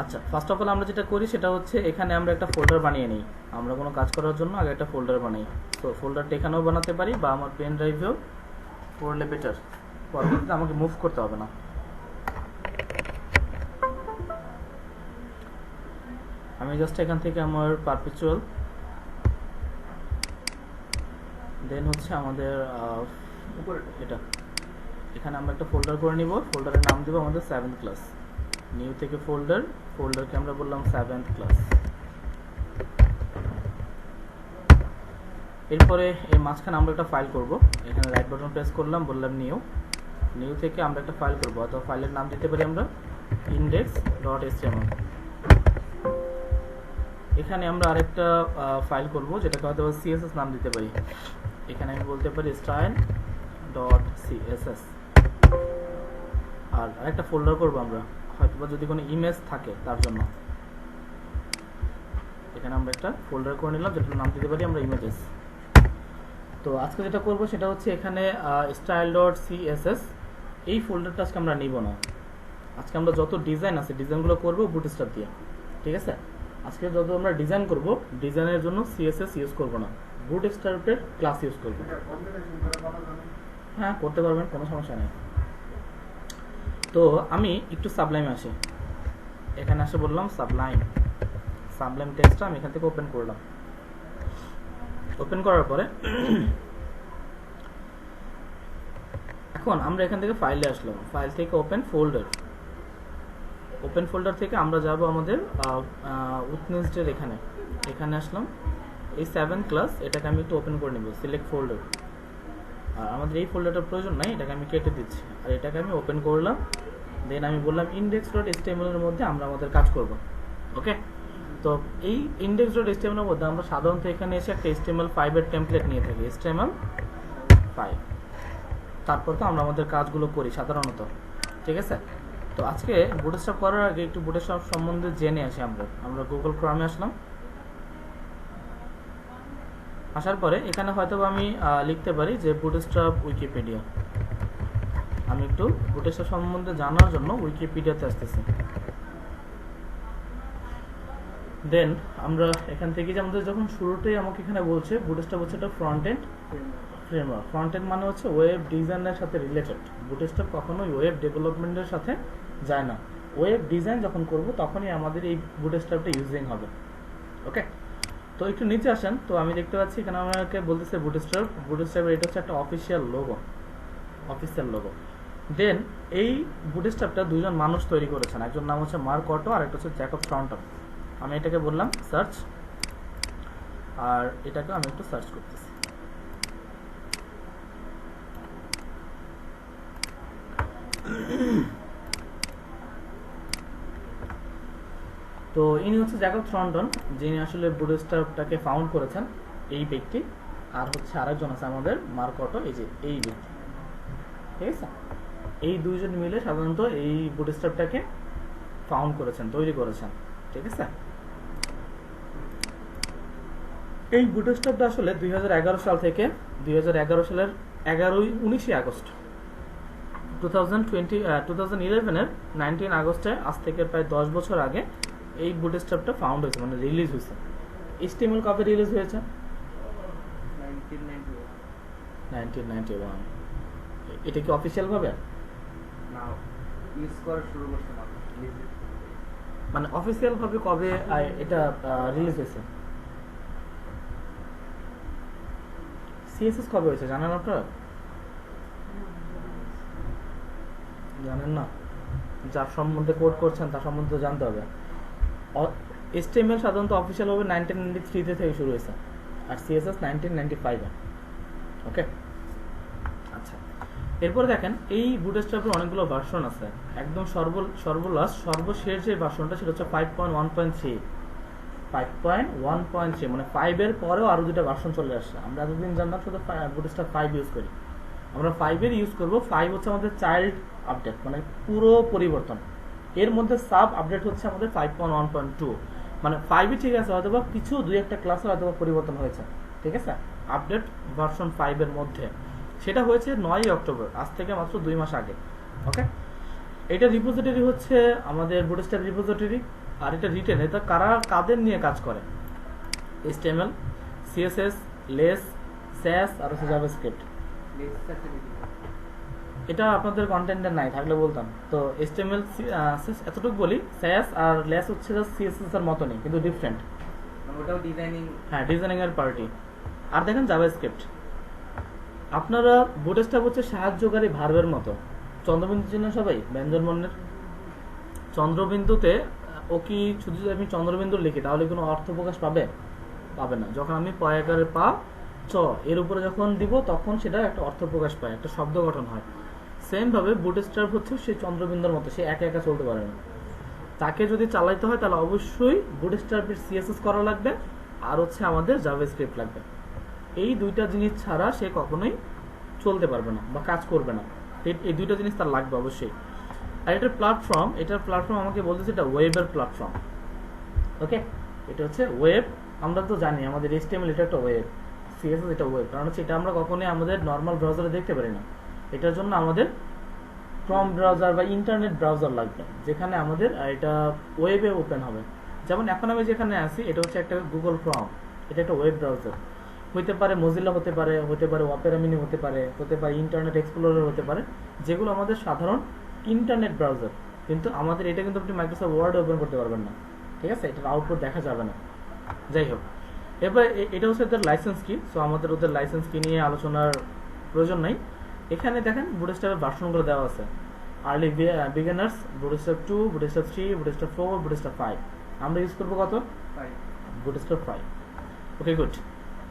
আচ্ছা, first of all আমরা যেটা করি সেটা হচ্ছে এখানে আমরা একটা ফোল্ডার বানিয়ে নিই। আমরা কোনো কাজ করার জন্য আগে একটা ফোল্ডার বানাই। তো ফোল্ডারটা এখানেও বানাতে পারি বা আমার পেন ড্রাইভেও করলে বেটার, পরবর্তীতে আমাকে মুভ করতে হবে না। আমি জাস্ট এখান থেকে আমার পারপেচুয়াল, দেন হচ্ছে আমাদের এটা এখানে আমরা একটা ফোল্ডার করে নিব। ফোল্ডারের নাম দেবো আমাদের 7th ক্লাস। নিউ থেকে ফোল্ডার, ফোল্ডারকে আমরা বললাম 7th ক্লাস। এরপরে এই মাঝখানে আমরা একটা ফাইল করব। এখানে রাইট বাটন প্রেস করলাম, বললাম নিউ। নিউ থেকে আমরা একটা ফাইল করব, অথবা ফাইলের নাম দিতে পারি আমরা index.html। এখানে আমরা আরেকটা ফাইল করব, যেটাকে হয়তো সিএসএস নাম দিতে পারি। এখানে আমি বলতে পারি style.css। আর আরেকটা ফোল্ডার করব আমরা, হয়তো যদি কোনো ইমেজ থাকে তার জন্য। এখানে আমরা একটা ফোল্ডার করে নিলাম, যেটার নাম দিতে পারি আমরা ইমেজেস। তো আজকে যেটা করব সেটা হচ্ছে এখানে style.css এই ফোল্ডারটা আজকে আমরা নিব না। আজকে আমরা যত ডিজাইন আছে ডিজাইনগুলো করব বুটস্ট্র্যাপ দিয়ে, ঠিক আছে? আজকে যত আমরা ডিজাইন করব, ডিজাইনের জন্য সিএসএস ইউজ করব না, বুটস্ট্র্যাপের ক্লাস ইউজ করব। হ্যাঁ, করতে পারবেন, কোনো সমস্যা নেই। তো আমি একটু সাবলাইমে আসি। এখানে আসে বললাম সাবলাইম টেক্সটটা আমি এখান থেকে ওপেন করলাম। ওপেন করার পরে এখন আমরা এখান থেকে ফাইলে আসলাম। ফাইল থেকে ওপেন ফোল্ডার, ওপেন ফোল্ডার থেকে আমরা যাব আমাদের উইটনেসডের এখানে আসলাম। এই 7th ক্লাস, এটাকে আমি একটু ওপেন করে নেব, সিলেক্ট ফোল্ডার। আর আমাদের এই ফোল্ডারটার প্রয়োজন নাই, এটাকে আমি কেটে দিচ্ছি। আর এটাকে আমি ওপেন করলাম, দেন আমি বললাম index.html এর মধ্যে আমরা আমাদের কাজ করব। ওকে, তো এই index.html এর মধ্যে আমরা সাধারণত এখানে এসে একটা HTML5 এর টেমপ্লেট নিয়ে থাকি, HTML5। তারপর তো আমরা আমাদের কাজগুলো করি সাধারণত, ঠিক আছে? তো আজকে বুটস্ট্র্যাপ করার আগে একটু বুটস্ট্র্যাপ সম্বন্ধে জেনে আসি। আমরা গুগল ক্রমে আসলাম। আসার পরে এখানে হয়তো আমি লিখতে পারি যে বুটস্ট্র্যাপ উইকিপিডিয়া। আমি একটু বুটস্ট্র্যাপ সম্বন্ধে জানার জন্য উইকিপিডিয়াতে আসতেছি। দেন আমরা এখান থেকে যে আমাদের যখন শুরুতেই আমাকে এখানে বলছে বুটস্ট্র্যাপ হচ্ছে একটা front end framework. Front end মানে হচ্ছে ওয়েব ডিজাইনের সাথে রিলেটেড। বুটস্ট্র্যাপ কখনোই ওয়েব ডেভেলপমেন্টের সাথে যায় না। ওয়েব ডিজাইন যখন করব তখনই আমাদের এই বুটস্ট্র্যাপটা ইউজিং হবে। ওকে, তো একটু নিচে আসেন। তো আমি দেখতে পাচ্ছি এখানে আমাকে বলতেছে বুটস্ট্র্যাপের এটা হচ্ছে একটা অফিসিয়াল লোগো। দেন এই বুটস্ট্র্যাপটা দুইজন মানুষ তৈরি করেছেন, একজন নাম হচ্ছে মার্ক অটো আর একটা হচ্ছে জ্যাকব থর্নটন। আমি এটাকে বললাম সার্চ, আর এটাকে আমি একটু সার্চ করতেছি। তো ইনি হচ্ছে জ্যাকব থর্নটন, যিনি আসলে বুটস্ট্র্যাপটাকে ফাউন্ড করেছেন, এই ব্যক্তি। আর হচ্ছে আরেকজন আছে আমাদের মার্ক অটো, এই ব্যক্তি, ঠিক আছে? এই দুইজন মিলে সাধারণত এই বুটস্ট্র্যাপটাকে ফাউন্ড করেছেন, তৈরি করেছেন, ঠিক আছে? এই বুটস্ট্র্যাপটা আসলে 2011 সাল থেকে 2011 সালের 19 আগস্ট 2011-এর 19 আগস্টে, আজ থেকে প্রায় 10 বছর আগে এই বুটস্ট্র্যাপটা ফাউন্ড হয়েছে, মানে রিলিজ হয়েছে। HTML কবে রিলিজ হয়েছে? 1991। এটা কি অফিসিয়াল ভাবে? না, ইউজ করা শুরু করছে না, মানে অফিসিয়াল ভাবে কবে এটা রিলিজ হয়েছে? সিএসএস কবে হয়েছে জানেন আপনারা? জানেন না? যার সম্বন্ধে কোড করছেন তার সম্বন্ধে জানতে হবে। HTML সাধারণত অফিসিয়াল ভাবে 1993 থেকে শুরু হয়েছে, আর সিএসএস 1995-এ। ওকে, আচ্ছা। এরপরে দেখেন এই বুটস্ট্র্যাপের অনেকগুলো ভার্সন আছে। একদম সর্বশেষ যে ভার্সনটা সেটা হচ্ছে 5.1.3, মানে 5 এর পরেও আরো দুটো ভার্সন চলে আসছে। আমরা এতদিন জানতাম শুধু বুটস্ট্র্যাপ 5 ইউজ করি, আমরা 5 এর ইউজ করব। 5 হচ্ছে আমাদের চাইল্ড আপডেট, মানে পুরো পরিবর্তন। এর মধ্যে সাব আপডেট হচ্ছে আমাদের 5.1.2, মানে 5 ঠিক আছে, হয়তো কিছু দুই একটা ক্লাসে হয়তো পরিবর্তন হয়েছে, ঠিক আছে? আপডেট ভার্সন 5 এর মধ্যে সেটা হয়েছে 9 অক্টোবর, আজ থেকে মাত্র 2 মাস আগে। ওকে, এটা রিপোজিটরি হচ্ছে আমাদের বুটস্ট্র্যাপ রিপোজিটরি। আর এটা রিটেন, এটা কাদের নিয়ে কাজ করে? HTML, CSS, লেস, SAS আর হচ্ছে জাভাস্ক্রিপ্ট। এটা আপনাদের কন্টেন্টে নাই, থাকলে বলতাম। তো HTML এতটুকু বলি, SAS আর লেস হচ্ছে CSS এর মতনই কিন্তু ডিফারেন্ট। ওটাও ডিজাইনিং। হ্যাঁ, ডিজাইনিং এর পার্টি। আর দেখেন জাভাস্ক্রিপ্ট, আপনারা বুটস্ট্র্যাপ হচ্ছে সাহায্যকারী ভার্বের মতো। চন্দ্রবিন্দু চিহ্ন সবাই ব্যঞ্জন বর্ণের চন্দ্রবিন্দুতে ও কি শুধু যদি আমি চন্দ্রবিন্দু লিখি তাহলে কোনো অর্থ প্রকাশ পাবে? পাবে না। যখন আমি পয়াকারের পা চ এর উপরে যখন দিব তখন সেটা একটা অর্থ প্রকাশ পায়, একটা শব্দ গঠন হয়। সেম ভাবে বুটস্ট্র্যাপ হচ্ছে সেই চন্দ্রবিন্দুর মতো, সে একা একা চলতে পারে না। তাকে যদি চালাইতে হয় তাহলে অবশ্যই বুটস্ট্র্যাপের CSS করা লাগবে আর হচ্ছে আমাদের জাভাস্ক্রিপ্ট লাগবে। এই দুইটা জিনিস ছাড়া সে কখনোই চলতে পারবে না বা কাজ করবে না। এই দুইটা জিনিস তার লাগবে অবশ্যই। আর এটার প্ল্যাটফর্ম আমাকে বলতেছে এটা ওয়েবের প্ল্যাটফর্ম। ওকে, এটা হচ্ছে ওয়েব। আমরা তো জানি আমাদের HTML এটা একটা ওয়েব, CSS এটা ওয়েব, কারণ হচ্ছে এটা আমরা কখনোই আমাদের নর্মাল ব্রাউজারে দেখতে পারি না। এটার জন্য আমাদের ক্রম ব্রাউজার বা ইন্টারনেট ব্রাউজার লাগবে, যেখানে আমাদের এটা ওয়েবে ওপেন হবে। যেমন এখন আমি যেখানে আছি এটা হচ্ছে একটা গুগল ক্রম, এটা একটা ওয়েব ব্রাউজার। হতে পারে মজিলা, হতে পারে অপেরা মিনি, হতে পারে ইন্টারনেট এক্সপ্লোরার, হতে পারে যেগুলো আমাদের সাধারণ ইন্টারনেট ব্রাউজার। কিন্তু আমাদের এটা কিন্তু আপনি মাইক্রোসফট ওয়ার্ডে ওপেন করতে পারবেন না, ঠিক আছে? এটার আউটপুট দেখা যাবে না। যাই হোক, এবার এটা হচ্ছে ওদের লাইসেন্স কি। সো আমাদের ওদের লাইসেন্স কি নিয়ে আলোচনার প্রয়োজন নাই। এখানে দেখেন বুটস্ট্র্যাপের ভার্সনগুলো দেওয়া আছে। Early beginners, bootstrap 2, bootstrap 3, bootstrap 4, bootstrap 5। আমরা ইউজ করবো কত? বুটস্ট্র্যাপ 5। ওকে, গুড।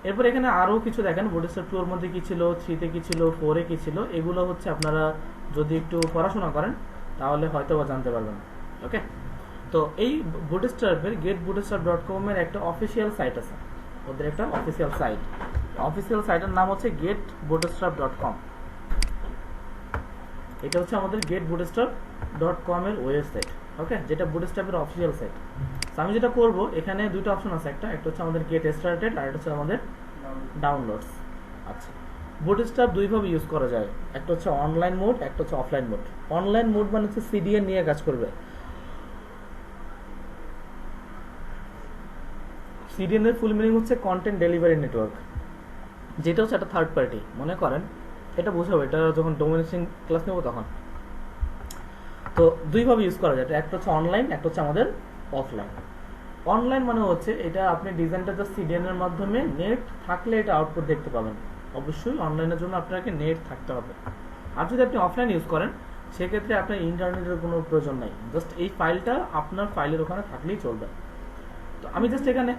এরপর এখানে আরো কিছু দেখেন, বুটস্ট্র্যাপ 2 এর মধ্যে কি ছিল, 3 তে কি ছিল, 4 এ কি ছিল, এগুলো হচ্ছে আপনারা যদি একটু পড়াশোনা করেন তাহলে হয়তো বা জানতে পারবেন। ওকে, তো এই বুটস্ট্র্যাপের getbootstrap.com এর একটা অফিসিয়াল সাইট আছে, ওদের একটা অফিসিয়াল সাইটের নাম হচ্ছে getbootstrap.com। এটা হচ্ছে আমাদের getbootstrap.com এর ওয়েবসাইট। ওকে, যেটা বুটস্ট্র্যাপের অফিসিয়াল সাইট। আমি যেটা করব, এখানে দুটো অপশন আছে, একটা হচ্ছে আমাদের গেট স্টার্টেড আর একটা হচ্ছে আমাদের ডাউনলোডস। আচ্ছা, বুটস্ট্র্যাপ দুইভাবে ইউজ করা যায়, একটা হচ্ছে অনলাইন মোড, একটা হচ্ছে অফলাইন মোড। অনলাইন মোড মানে হচ্ছে CDN নিয়ে কাজ করবে। CDN এর ফুল মিনিং হচ্ছে কন্টেন্ট ডেলিভারি নেটওয়ার্ক, যেটা হচ্ছে একটা থার্ড পার্টি। মনে করেন এটা বোঝাবো, এটা যখন ডোমিনেশন ক্লাস নেব তখন। তো দুইভাবে ইউজ করা যায়, একটা হচ্ছে অনলাইন, একটা হচ্ছে আমাদের অফলাইন। অনলাইন মানে হচ্ছে এটা আপনি ডিজাইনটা জাস্ট CDN এর মাধ্যমে নেট থাকলে এটা আউটপুট দেখতে পাবেন। অবশ্যই অনলাইনের জন্য আপনাকে নেট থাকতে হবে। আর যদি আপনি অফলাইন ইউজ করেন সেক্ষেত্রে আপনার ইন্টারনেটের কোনো প্রয়োজন নাই, জাস্ট এই ফাইলটা আপনার ফাইলের ওখানে থাকলেই চলবে। তো আমি জাস্ট এখানে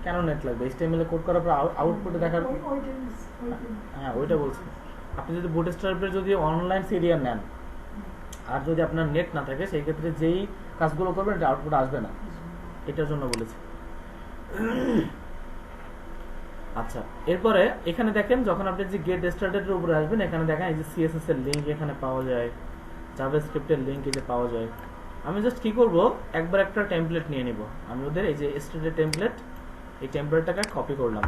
কেন নেট লাগবে? HTML কোড করার পর আউটপুটে দেখার, হ্যাঁ ওইটা বলছি। আপনি যদি বুটস্ট্র্যাপের যদি অনলাইন CDN নেন আর যদি আপনার নেট না থাকে সেই ক্ষেত্রে যেই কাজগুলো করবেন এটা আউটপুট আসবে না, এটার জন্য বলেছি। আচ্ছা, এরপরে এখানে দেখেন যখন আপনি যে গেট স্টার্টেডের উপরে আসবেন, এখানে দেখেন এই যে CSS এর লিংক এখানে পাওয়া যায়, জাভাস্ক্রিপ্টের লিংক এই যে পাওয়া যায়। আমি জাস্ট কি করব, একবার একটা টেমপ্লেট নিয়ে নিব। আমি ওদের এই যে স্ট্যান্ডার্ড টেমপ্লেট, এই টেমপ্লেটটাকে কপি করলাম।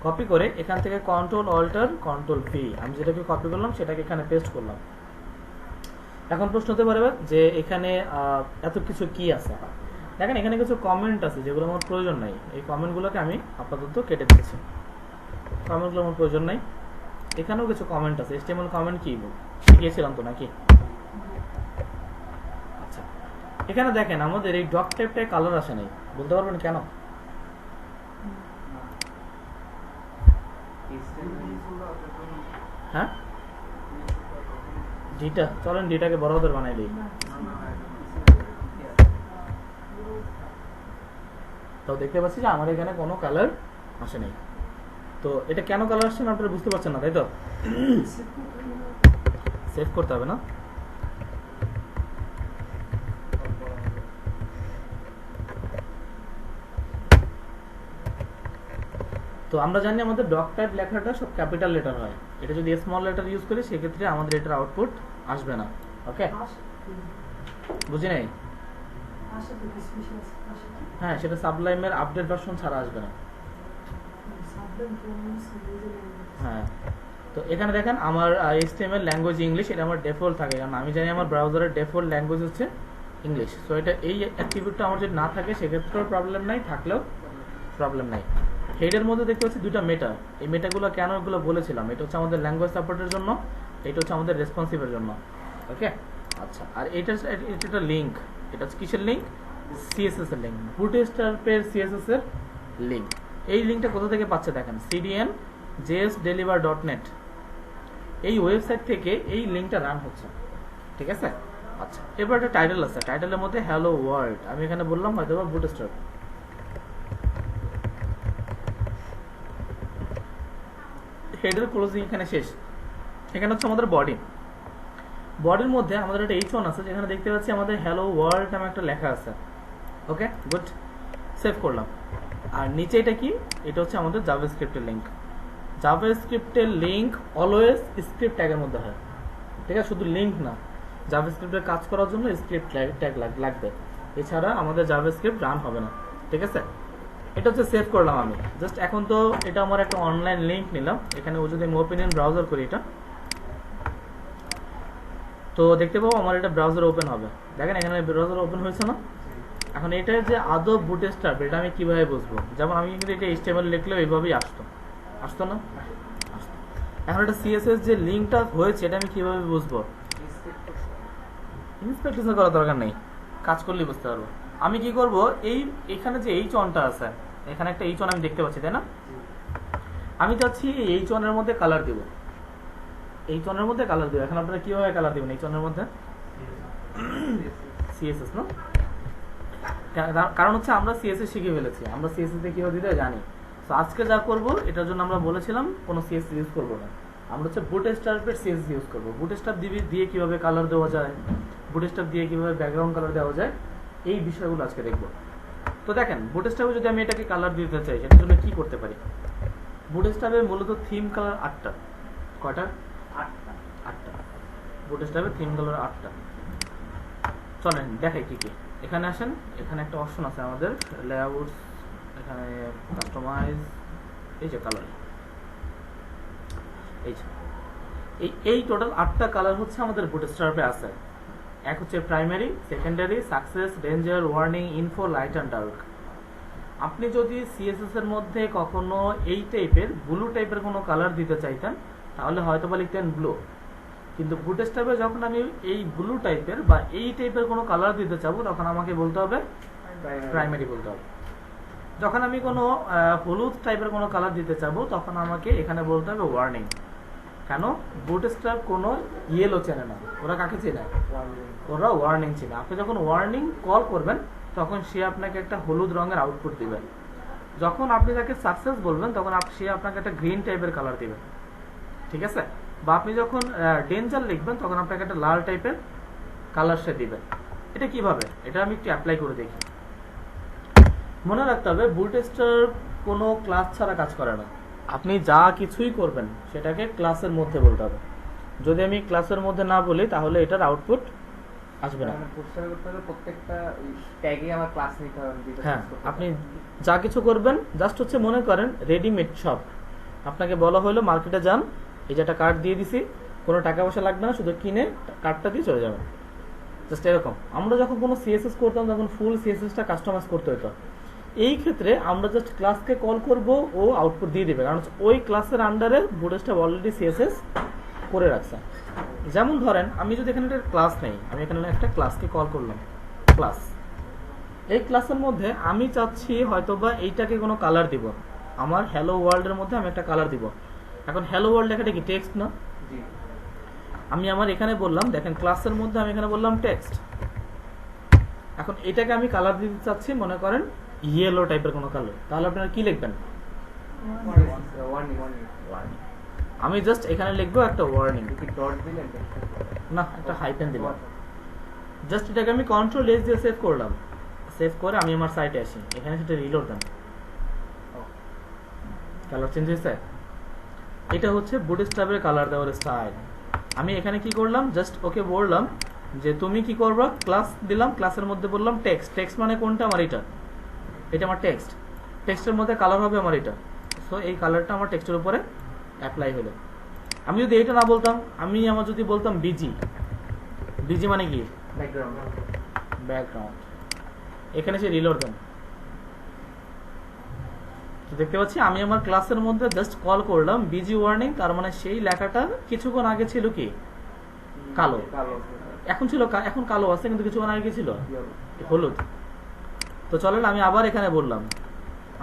কপি করে এখান থেকে Ctrl+Alt+V, আমি যেটাকে কপি করলাম সেটাকে এখানে পেস্ট করলাম। এখন প্রশ্ন হতে পারে যে এখানে এত কিছু কি আছে। দেখেন এখানে কিছু কমেন্ট আছে যেগুলো আমার প্রয়োজন নাই, এই কমেন্টগুলোকে আমি আপাতত কেটে দিয়েছি। কমেন্টগুলো আমার প্রয়োজন নাই। এখানেও কিছু কমেন্ট আছে, HTML কমেন্ট কি শিখিয়েছিলাম তো নাকি? আচ্ছা, এখানে দেখেন আমাদের এই ডক টাইপটায় কালার আসে নাই, বলতে পারবেন কেন? হ্যাঁ, ডিটা, চলেন ডিটাকে বড় হাতের বানাই দিই। তো দেখতে পাচ্ছি যে আমার এখানে কোনো কালার আসে নাই। তো এটা কেন কালার আসছে না আপনারা বুঝতে পারছেন না, তাই তো? সেভ করতে হবে না? তো আমরা জানি আমাদের ডক টাইপ লেখাটা সব ক্যাপিটাল লেটার হয়। এটা যদি স্মল লেটার ইউজ করি সেক্ষেত্রে আমাদের এটার আউটপুট আসবে না। ওকে, বুঝি নাই? হ্যাঁ, সেটা সাবলাইমের আপডেট ভার্সন ছাড়া আসবে না। হ্যাঁ, তো এখানে দেখেন আমার HTML ল্যাঙ্গুয়েজ ইংলিশ, এটা আমার ডিফল্ট থাকে, কারণ আমি জানি আমার ব্রাউজারের ডিফল্ট ল্যাঙ্গুয়েজ হচ্ছে ইংলিশ। সো এটা এই অ্যাট্রিবিউটটা আমার যদি না থাকে সেক্ষেত্রেও প্রবলেম নাই, থাকলেও প্রবলেম নাই। হেডের মধ্যে দেখতে পাচ্ছি দুটো মেটা। এই মেটাগুলো কেন এগুলো বলেছিলাম, এটা হচ্ছে আমাদের ল্যাঙ্গুয়েজ সাপোর্টের জন্য, এটা হচ্ছে আমাদের রেসপন্সিভের জন্য। ওকে, আচ্ছা। আর এটা একটা লিঙ্ক, এটা হচ্ছে কিসের লিঙ্ক? সিএসএস এর লিঙ্ক, বুটস্ট্র্যাপের সিএসএস এর লিঙ্ক। এই লিঙ্কটা কোথা থেকে পাচ্ছে দেখেন, cdn.jsdeliver.net, এই ওয়েবসাইট থেকে এই লিঙ্কটা রান হচ্ছে, ঠিক আছে। আচ্ছা, এবার একটা টাইটেল আছে, টাইটেলের মধ্যে হ্যালো ওয়ার্ল্ড, আমি এখানে বললাম হয়তো বা বুটস্ট্র্যাপ। হেডের ক্লোজিং এখানে শেষ। এখানে হচ্ছে আমাদের বডি, বডির মধ্যে আমাদের একটা H1 আছে, যেখানে দেখতে পাচ্ছি আমাদের হ্যালো ওয়ার্ল্ড নামে একটা লেখা আছে। ওকে, গুড, সেভ করলাম। আর নিচে এটা কি, এটা হচ্ছে আমাদের জাভাস্ক্রিপ্টের লিঙ্ক। জাভাস্ক্রিপ্টের লিঙ্ক অলওয়েজ স্ক্রিপ্ট ট্যাগের মধ্যে হয়, ঠিক আছে, শুধু লিঙ্ক না, জাভাস্ক্রিপ্টের কাজ করার জন্য স্ক্রিপ্ট ট্যাগ লাগবে, এছাড়া আমাদের জাভাস্ক্রিপ্ট রান হবে না, ঠিক আছে। এটা হচ্ছে সেভ করলাম আমি জাস্ট। এখন তো এটা আমার একটা অনলাইন লিঙ্ক নিলাম, এখানে যদি আমি ওপেন ইন ব্রাউজার করি এটা, তো দেখতে পাবো আমার এটা ব্রাউজার ওপেন হবে। দেখেন এখানে ব্রাউজার ওপেন হয়েছে না। এখন এটা যে আদৌ বুটস্ট্র্যাপ, এটা আমি কিভাবে বুঝবো? যেমন আমি কিন্তু এটা HTML লিখলেও এইভাবেই আসতো না। এখন এটা CSS যে লিঙ্কটা হয়েছে, এটা আমি কিভাবে বুঝবো? ইন্সপেকশন করার দরকার নেই, কাজ করলেই বুঝতে পারবো। আমি কি করব, এখানে যে H1টা আছে, এখানে একটা H1 আমি দেখতে পাচ্ছি, তাই না? আমি চাচ্ছি এই H1 এর মধ্যে কালার দিব, H1 এর মধ্যে কালার দিব। এখন আপনারা কিভাবে কালার দিবেন H1 এর মধ্যে? CSS না, কারণ হচ্ছে আমরা CSS শিখে ফেলেছি, আমরা CSS এ কিভাবে দিতে জানি। তো আজকে যা করব, এটার জন্য আমরা বলেছিলাম কোনো CSS ইউজ করব না, আমরা হচ্ছে বুটস্ট্র্যাপের CSS ইউজ করব। বুটস্ট্র্যাপ দিয়ে কিভাবে কালার দেওয়া যায়, বুটস্ট্র্যাপ দিয়ে কিভাবে ব্যাকগ্রাউন্ড কালার দেওয়া যায়, এই বিষয়গুলো আজকে দেখব। তো দেখেন, বুটস্ট্র্যাপে যদি আমি এটাকে কালার দিতে চাই, সেটার জন্য কি করতে পারি? বুটস্ট্র্যাপে মূলত থিম কালার 8টা। কয়টা? 8টা। বুটস্ট্র্যাপে থিম কালার 8টা। চলেন দেখাই কি কি। এখানে আসেন, এখানে একটা অপশন আছে আমাদের লেআউটস, এখানে কাস্টমাইজ, এই যে কালার, এই টোটাল 8টা কালার হচ্ছে আমাদের বুটস্ট্র্যাপে আছে। এক হচ্ছে primary, secondary, success, danger, warning, info, light and dark. আপনি যদি CSS এর মধ্যে কখনো এই টাইপের ব্লু টাইপের কোনো কালার দিতে চাইতেন, তাহলে হয়তো বা লিখতেন ব্লু। কিন্তু বুটস্ট্র্যাপে যখন আমি এই ব্লু টাইপের বা এই টাইপের কোনো কালার দিতে চাবো, তখন আমাকে বলতে হবে প্রাইমারি বলতে হবে। যখন আমি কোনো হলুদ টাইপের কোনো কালার দিতে চাবো, তখন আমাকে এখানে বলতে হবে ওয়ার্নিং। কেন? বুটস্ট্র্যাপ কোনো ইয়েলো চেনে না, ওরা কাকে চেনে? ওরা ওয়ার্নিং চেনে। আপনি যখন ওয়ার্নিং কল করবেন, তখন সে আপনাকে একটা হলুদ রঙের আউটপুট দিবে। যখন আপনি তাকে সাকসেস বলবেন, তখন সে আপনাকে একটা গ্রিন টাইপের কালার দিবে, ঠিক আছে। বা আপনি যখন ডেঞ্জার লিখবেন, তখন আপনাকে একটা লাল টাইপের কালার সে দিবে। এটা কিভাবে, এটা আমি একটু অ্যাপ্লাই করে দেখি। মনে রাখতে হবে, বুটস্ট্র্যাপ কোনো ক্লাস ছাড়া কাজ করে না। আপনি যা কিছুই করবেন সেটাকে ক্লাসের মধ্যে বলতে হবে। যদি আমি ক্লাসের মধ্যে না বলি, তাহলে এটার আউটপুট আসবে না। প্রত্যেকটা ট্যাগে আমার ক্লাস নিতে হবে। হ্যাঁ, আপনি যা কিছু করবেন, জাস্ট হচ্ছে মনে করেন রেডিমেড শপ, আপনাকে বলা হলো মার্কেটে যান, এই যে একটা কার্ড দিয়ে দিছি, কোনো টাকা পয়সা লাগবে না, শুধু কিনে কার্ডটা দিয়ে চলে যাবেন, জাস্ট এরকম। আমরা যখন কোনো CSS করতাম, তখন ফুল CSSটা কাস্টমাইজ করতে হতো। এই ক্ষেত্রে আমরা জাস্ট ক্লাসকে কল করব, ও আউটপুট দিয়ে দেবে, কারণ ওই ক্লাসের আন্ডারে বুটস্ট্র্যাপ অলরেডি CSS করে রাখছে। যেমন ধরেন, আমি যদি এখানে একটা ক্লাস নেই, আমি এখানে একটা ক্লাসকে কল করলাম, ক্লাস। এই ক্লাসের মধ্যে আমি চাচ্ছি হয়তোবা এইটাকে কোনো কালার দিব, আমার হ্যালো ওয়ার্ল্ডের মধ্যে আমি একটা কালার দিব। এখন হ্যালো ওয়ার্ল্ড লেখাটা কি টেক্সট না? আমি আমার এখানে বললাম, দেখেন ক্লাসের মধ্যে আমি এখানে বললাম টেক্সট। এখন এটাকে আমি কালার দিতে চাচ্ছি, মনে করেন ইয়েলো টাইপের কোনো কালার, তাহলে আপনারা কি লিখবেন? আমি জাস্ট এখানে লিখবো একটা ওয়ার্নিং, না একটা হাইফেন দিলাম। জাস্ট এটাকে আমি Ctrl+S দিয়ে সেভ করলাম। সেভ করে আমি আমার সাইটে আসি, এখানে সেটা রিলোড দেন, কালার চেঞ্জ হয়েছে। এটা হচ্ছে বুটস্ট্র্যাপের কালার দেওয়ার স্টাইল। আমি এখানে কি করলাম, জাস্ট ওকে বললাম যে তুমি কি করবা, ক্লাস দিলাম, ক্লাসের মধ্যে বললাম টেক্সট। টেক্সট মানে কোনটা? আমার এটা আমার টেক্সট। টেক্সটের মধ্যে কালার হবে আমার এটা। সো এই কালারটা আমার টেক্সটের উপরে অ্যাপ্লাই হলো। আমি যদি এটা না বলতাম, আমি আমার যদি বলতাম বিজি, বিজি মানে কি ব্যাকগ্রাউন্ড। ব্যাকগ্রাউন্ড, এখানে সে রিলোড দেন। তো দেখতে পাচ্ছি আমি আমার ক্লাসের মধ্যে জাস্ট কল করলাম বিজি ওয়ার্নিং, তার মানে সেই লেখাটা কিছুক্ষণ আগে ছিল কি কালো, কালো। এখন ছিল এখন কালো আছে, কিন্তু কিছুক্ষণ আগে কি ছিল হলুদ। তো চলেন আমি আবার এখানে বললাম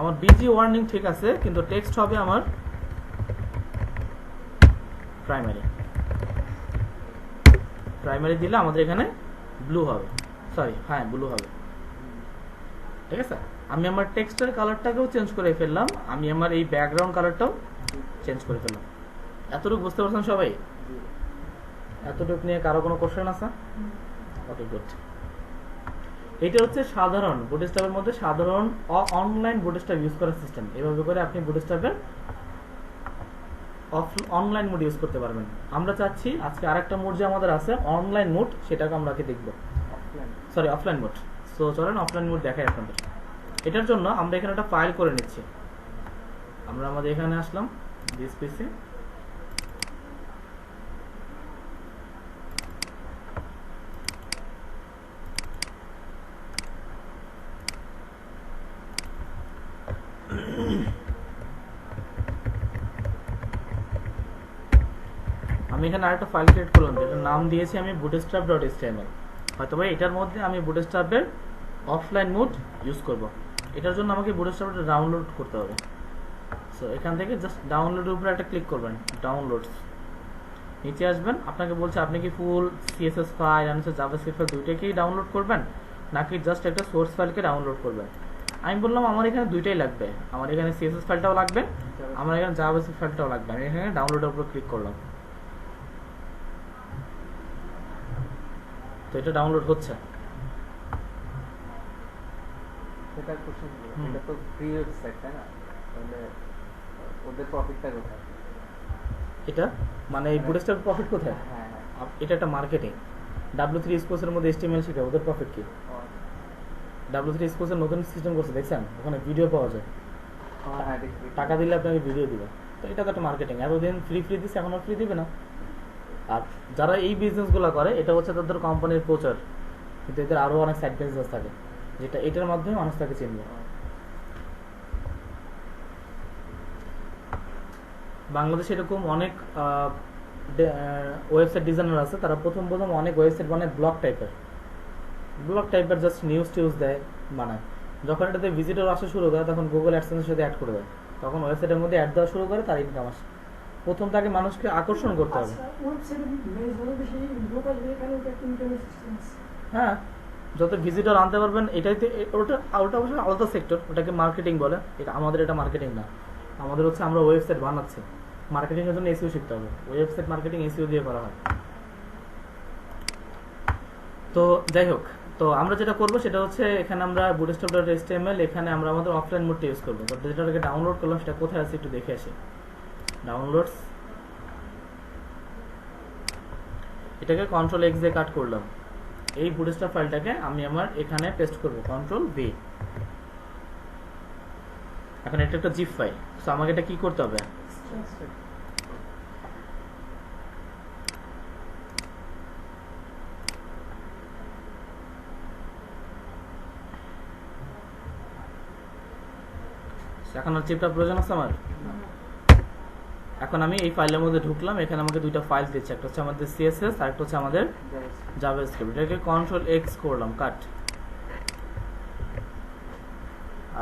আমার বিজি ওয়ার্নিং ঠিক আছে, কিন্তু টেক্সট হবে আমার প্রাইমারি। প্রাইমারি দিলে আমাদের এখানে ব্লু হবে, সরি হ্যাঁ ব্লু হবে, ঠিক আছে। আমি আমার টেক্সটের কালারটাকেও চেঞ্জ করে ফেললাম, আমি আমার এই ব্যাকগ্রাউন্ড কালারটাও চেঞ্জ করে ফেললাম। এতটুকু বুঝতে পারছেন সবাই? এতটুকু নিয়ে কারো কোনো কোশ্চেন আছে? Okay good. এটা হচ্ছে সাধারণ বুটস্ট্র্যাপের মধ্যে সাধারণ অনলাইন বুটস্ট্র্যাপ ইউজ করার সিস্টেম। এভাবে করে আপনি বুটস্ট্র্যাপের অনলাইন মোড ইউজ করতে পারবেন। আমরা চাচ্ছি আজকে আরেকটা মোড যে আমাদের আছে অনলাইন মোড, সেটাকে আমরা আগে দেখব, সরি অফলাইন মোড। সো চলেন অফলাইন মোড দেখাই আপনাদের। এটার জন্য আমরা এখানে একটা ফাইল করে নিচ্ছি। আমরা আমাদের এখানে আসলাম দিস পিসি, আমি এখানে আরেকটা ফাইল ক্রিয়েট করলাম, যেটার নাম দিয়েছি আমি bootstrap.html। হয়তো ভাই এটার মধ্যে আমি বুটস্ট্র্যাপের অফলাইন মোড ইউজ করব। এটার জন্য আমাকে বুটস্ট্র্যাপটা ডাউনলোড করতে হবে। সো এখান থেকে জাস্ট ডাউনলোডের উপরে একটা ক্লিক করবেন, ডাউনলোডস, নিচে আসবেন। আপনাকে বলছে আপনি কি ফুল সিএসএস ফাইল আর জাভাস্ক্রিপ্ট ফাইল দুইটাকেই ডাউনলোড করবেন, নাকি জাস্ট একটা সোর্স ফাইলকে ডাউনলোড করবেন। আমি বললাম আমার এখানে দুইটাই লাগবে, আমার এখানে সিএসএস ফাইলটাও লাগবে, আমার এখানে জাভাস্ক্রিপ্ট ফাইলটাও লাগবে। আমি এখানে ডাউনলোডের উপর ক্লিক করলাম, তো এটা ডাউনলোড হচ্ছে। সেটা কোশ্চেন, এটা তো ফ্রি ওয়েবসাইট তাই না, তাহলে ওদের প্রফিটটা কোথায়? এটা মানে এই বুটস্ট্র্যাপ প্রফিট কোথায়? হ্যাঁ হ্যাঁ। এটা একটা মার্কেটিং। W3 স্কোর্সের মধ্যে HTML শিখে ওদের প্রফিট কি? W3 স্কোর্সের নতুন সিস্টেম করছে দেখছেন, ওখানে ভিডিও পাওয়া যায়, হ্যাঁ দেখি। টাকা দিলে আপনাকে ভিডিও দিবে। তো এটা তো একটা মার্কেটিং। এতদিন ফ্রি দিচ্ছে, এখন আর ফ্রি দিবে না। আর যারা এই বিজনেসগুলো করে এটা হচ্ছে তাদের কোম্পানির প্রচার, কিন্তু এদের আরো অনেক সাইড বিজনেস থাকে, যেটা এটার মাধ্যমে মানুষ তাকে চিনবে। বাংলাদেশে এরকম অনেক ওয়েবসাইট ডিজাইনার আছে, তারা প্রথম অনেক ওয়েবসাইট বানায় ব্লগ টাইপের জাস্ট নিউজ টিউজ দেয়, বানায়। যখন এটাতে ভিজিটর আসা শুরু করে তখন গুগল অ্যাডসেন্সের সাথে অ্যাড করে দেয়, তখন ওয়েবসাইটের মধ্যে অ্যাড দেওয়া শুরু করে, তার ইনকাম আসে। প্রথম তাকে মানুষকে আকর্ষণ করতে হবে। হ্যাঁ, যত ভিজিটর আনতে পারবেন, এটাইতে ওটা অবশ্যই আলাদা সেক্টর, ওটাকে মার্কেটিং বলে। এটা আমাদের এটা মার্কেটিং না, আমাদের হচ্ছে আমরা ওয়েবসাইট বানাচ্ছি। মার্কেটিং এর জন্য এসইও শিখতে হবে, ওয়েবসাইট মার্কেটিং এসইও দিয়ে করা হয়। তো যাই হোক, তো আমরা যেটা করবো সেটা হচ্ছে এখানে আমরা bootstrap.html, এখানে আমরা আমাদের অফলাইন মোডটা ইউজ করবো। তো যেটাকে ডাউনলোড করলাম সেটা কোথায় আছে একটু দেখে আসি। ডাউনলোডস, এটাকে Ctrl+X দিয়ে কাট করলাম। এই বুটস্ট্র্যাপ ফাইলটাকে আমি আমার এখানে পেস্ট করব, Ctrl+V। এখন এটা একটা জিপ ফাইল, সো আমাকে এটা কি করতে হবে? এখন আর চিপটা প্রয়োজন আছে আমার। এখন আমি এই ফাইলের মধ্যে ঢুকলাম, এখানে আমাকে দুইটা ফাইল দিচ্ছে, একটা হচ্ছে আমাদের সিএসএস আর একটা হচ্ছে আমাদের জাভাস্ক্রিপ্ট। এটাকে Ctrl+X করলাম, কাট।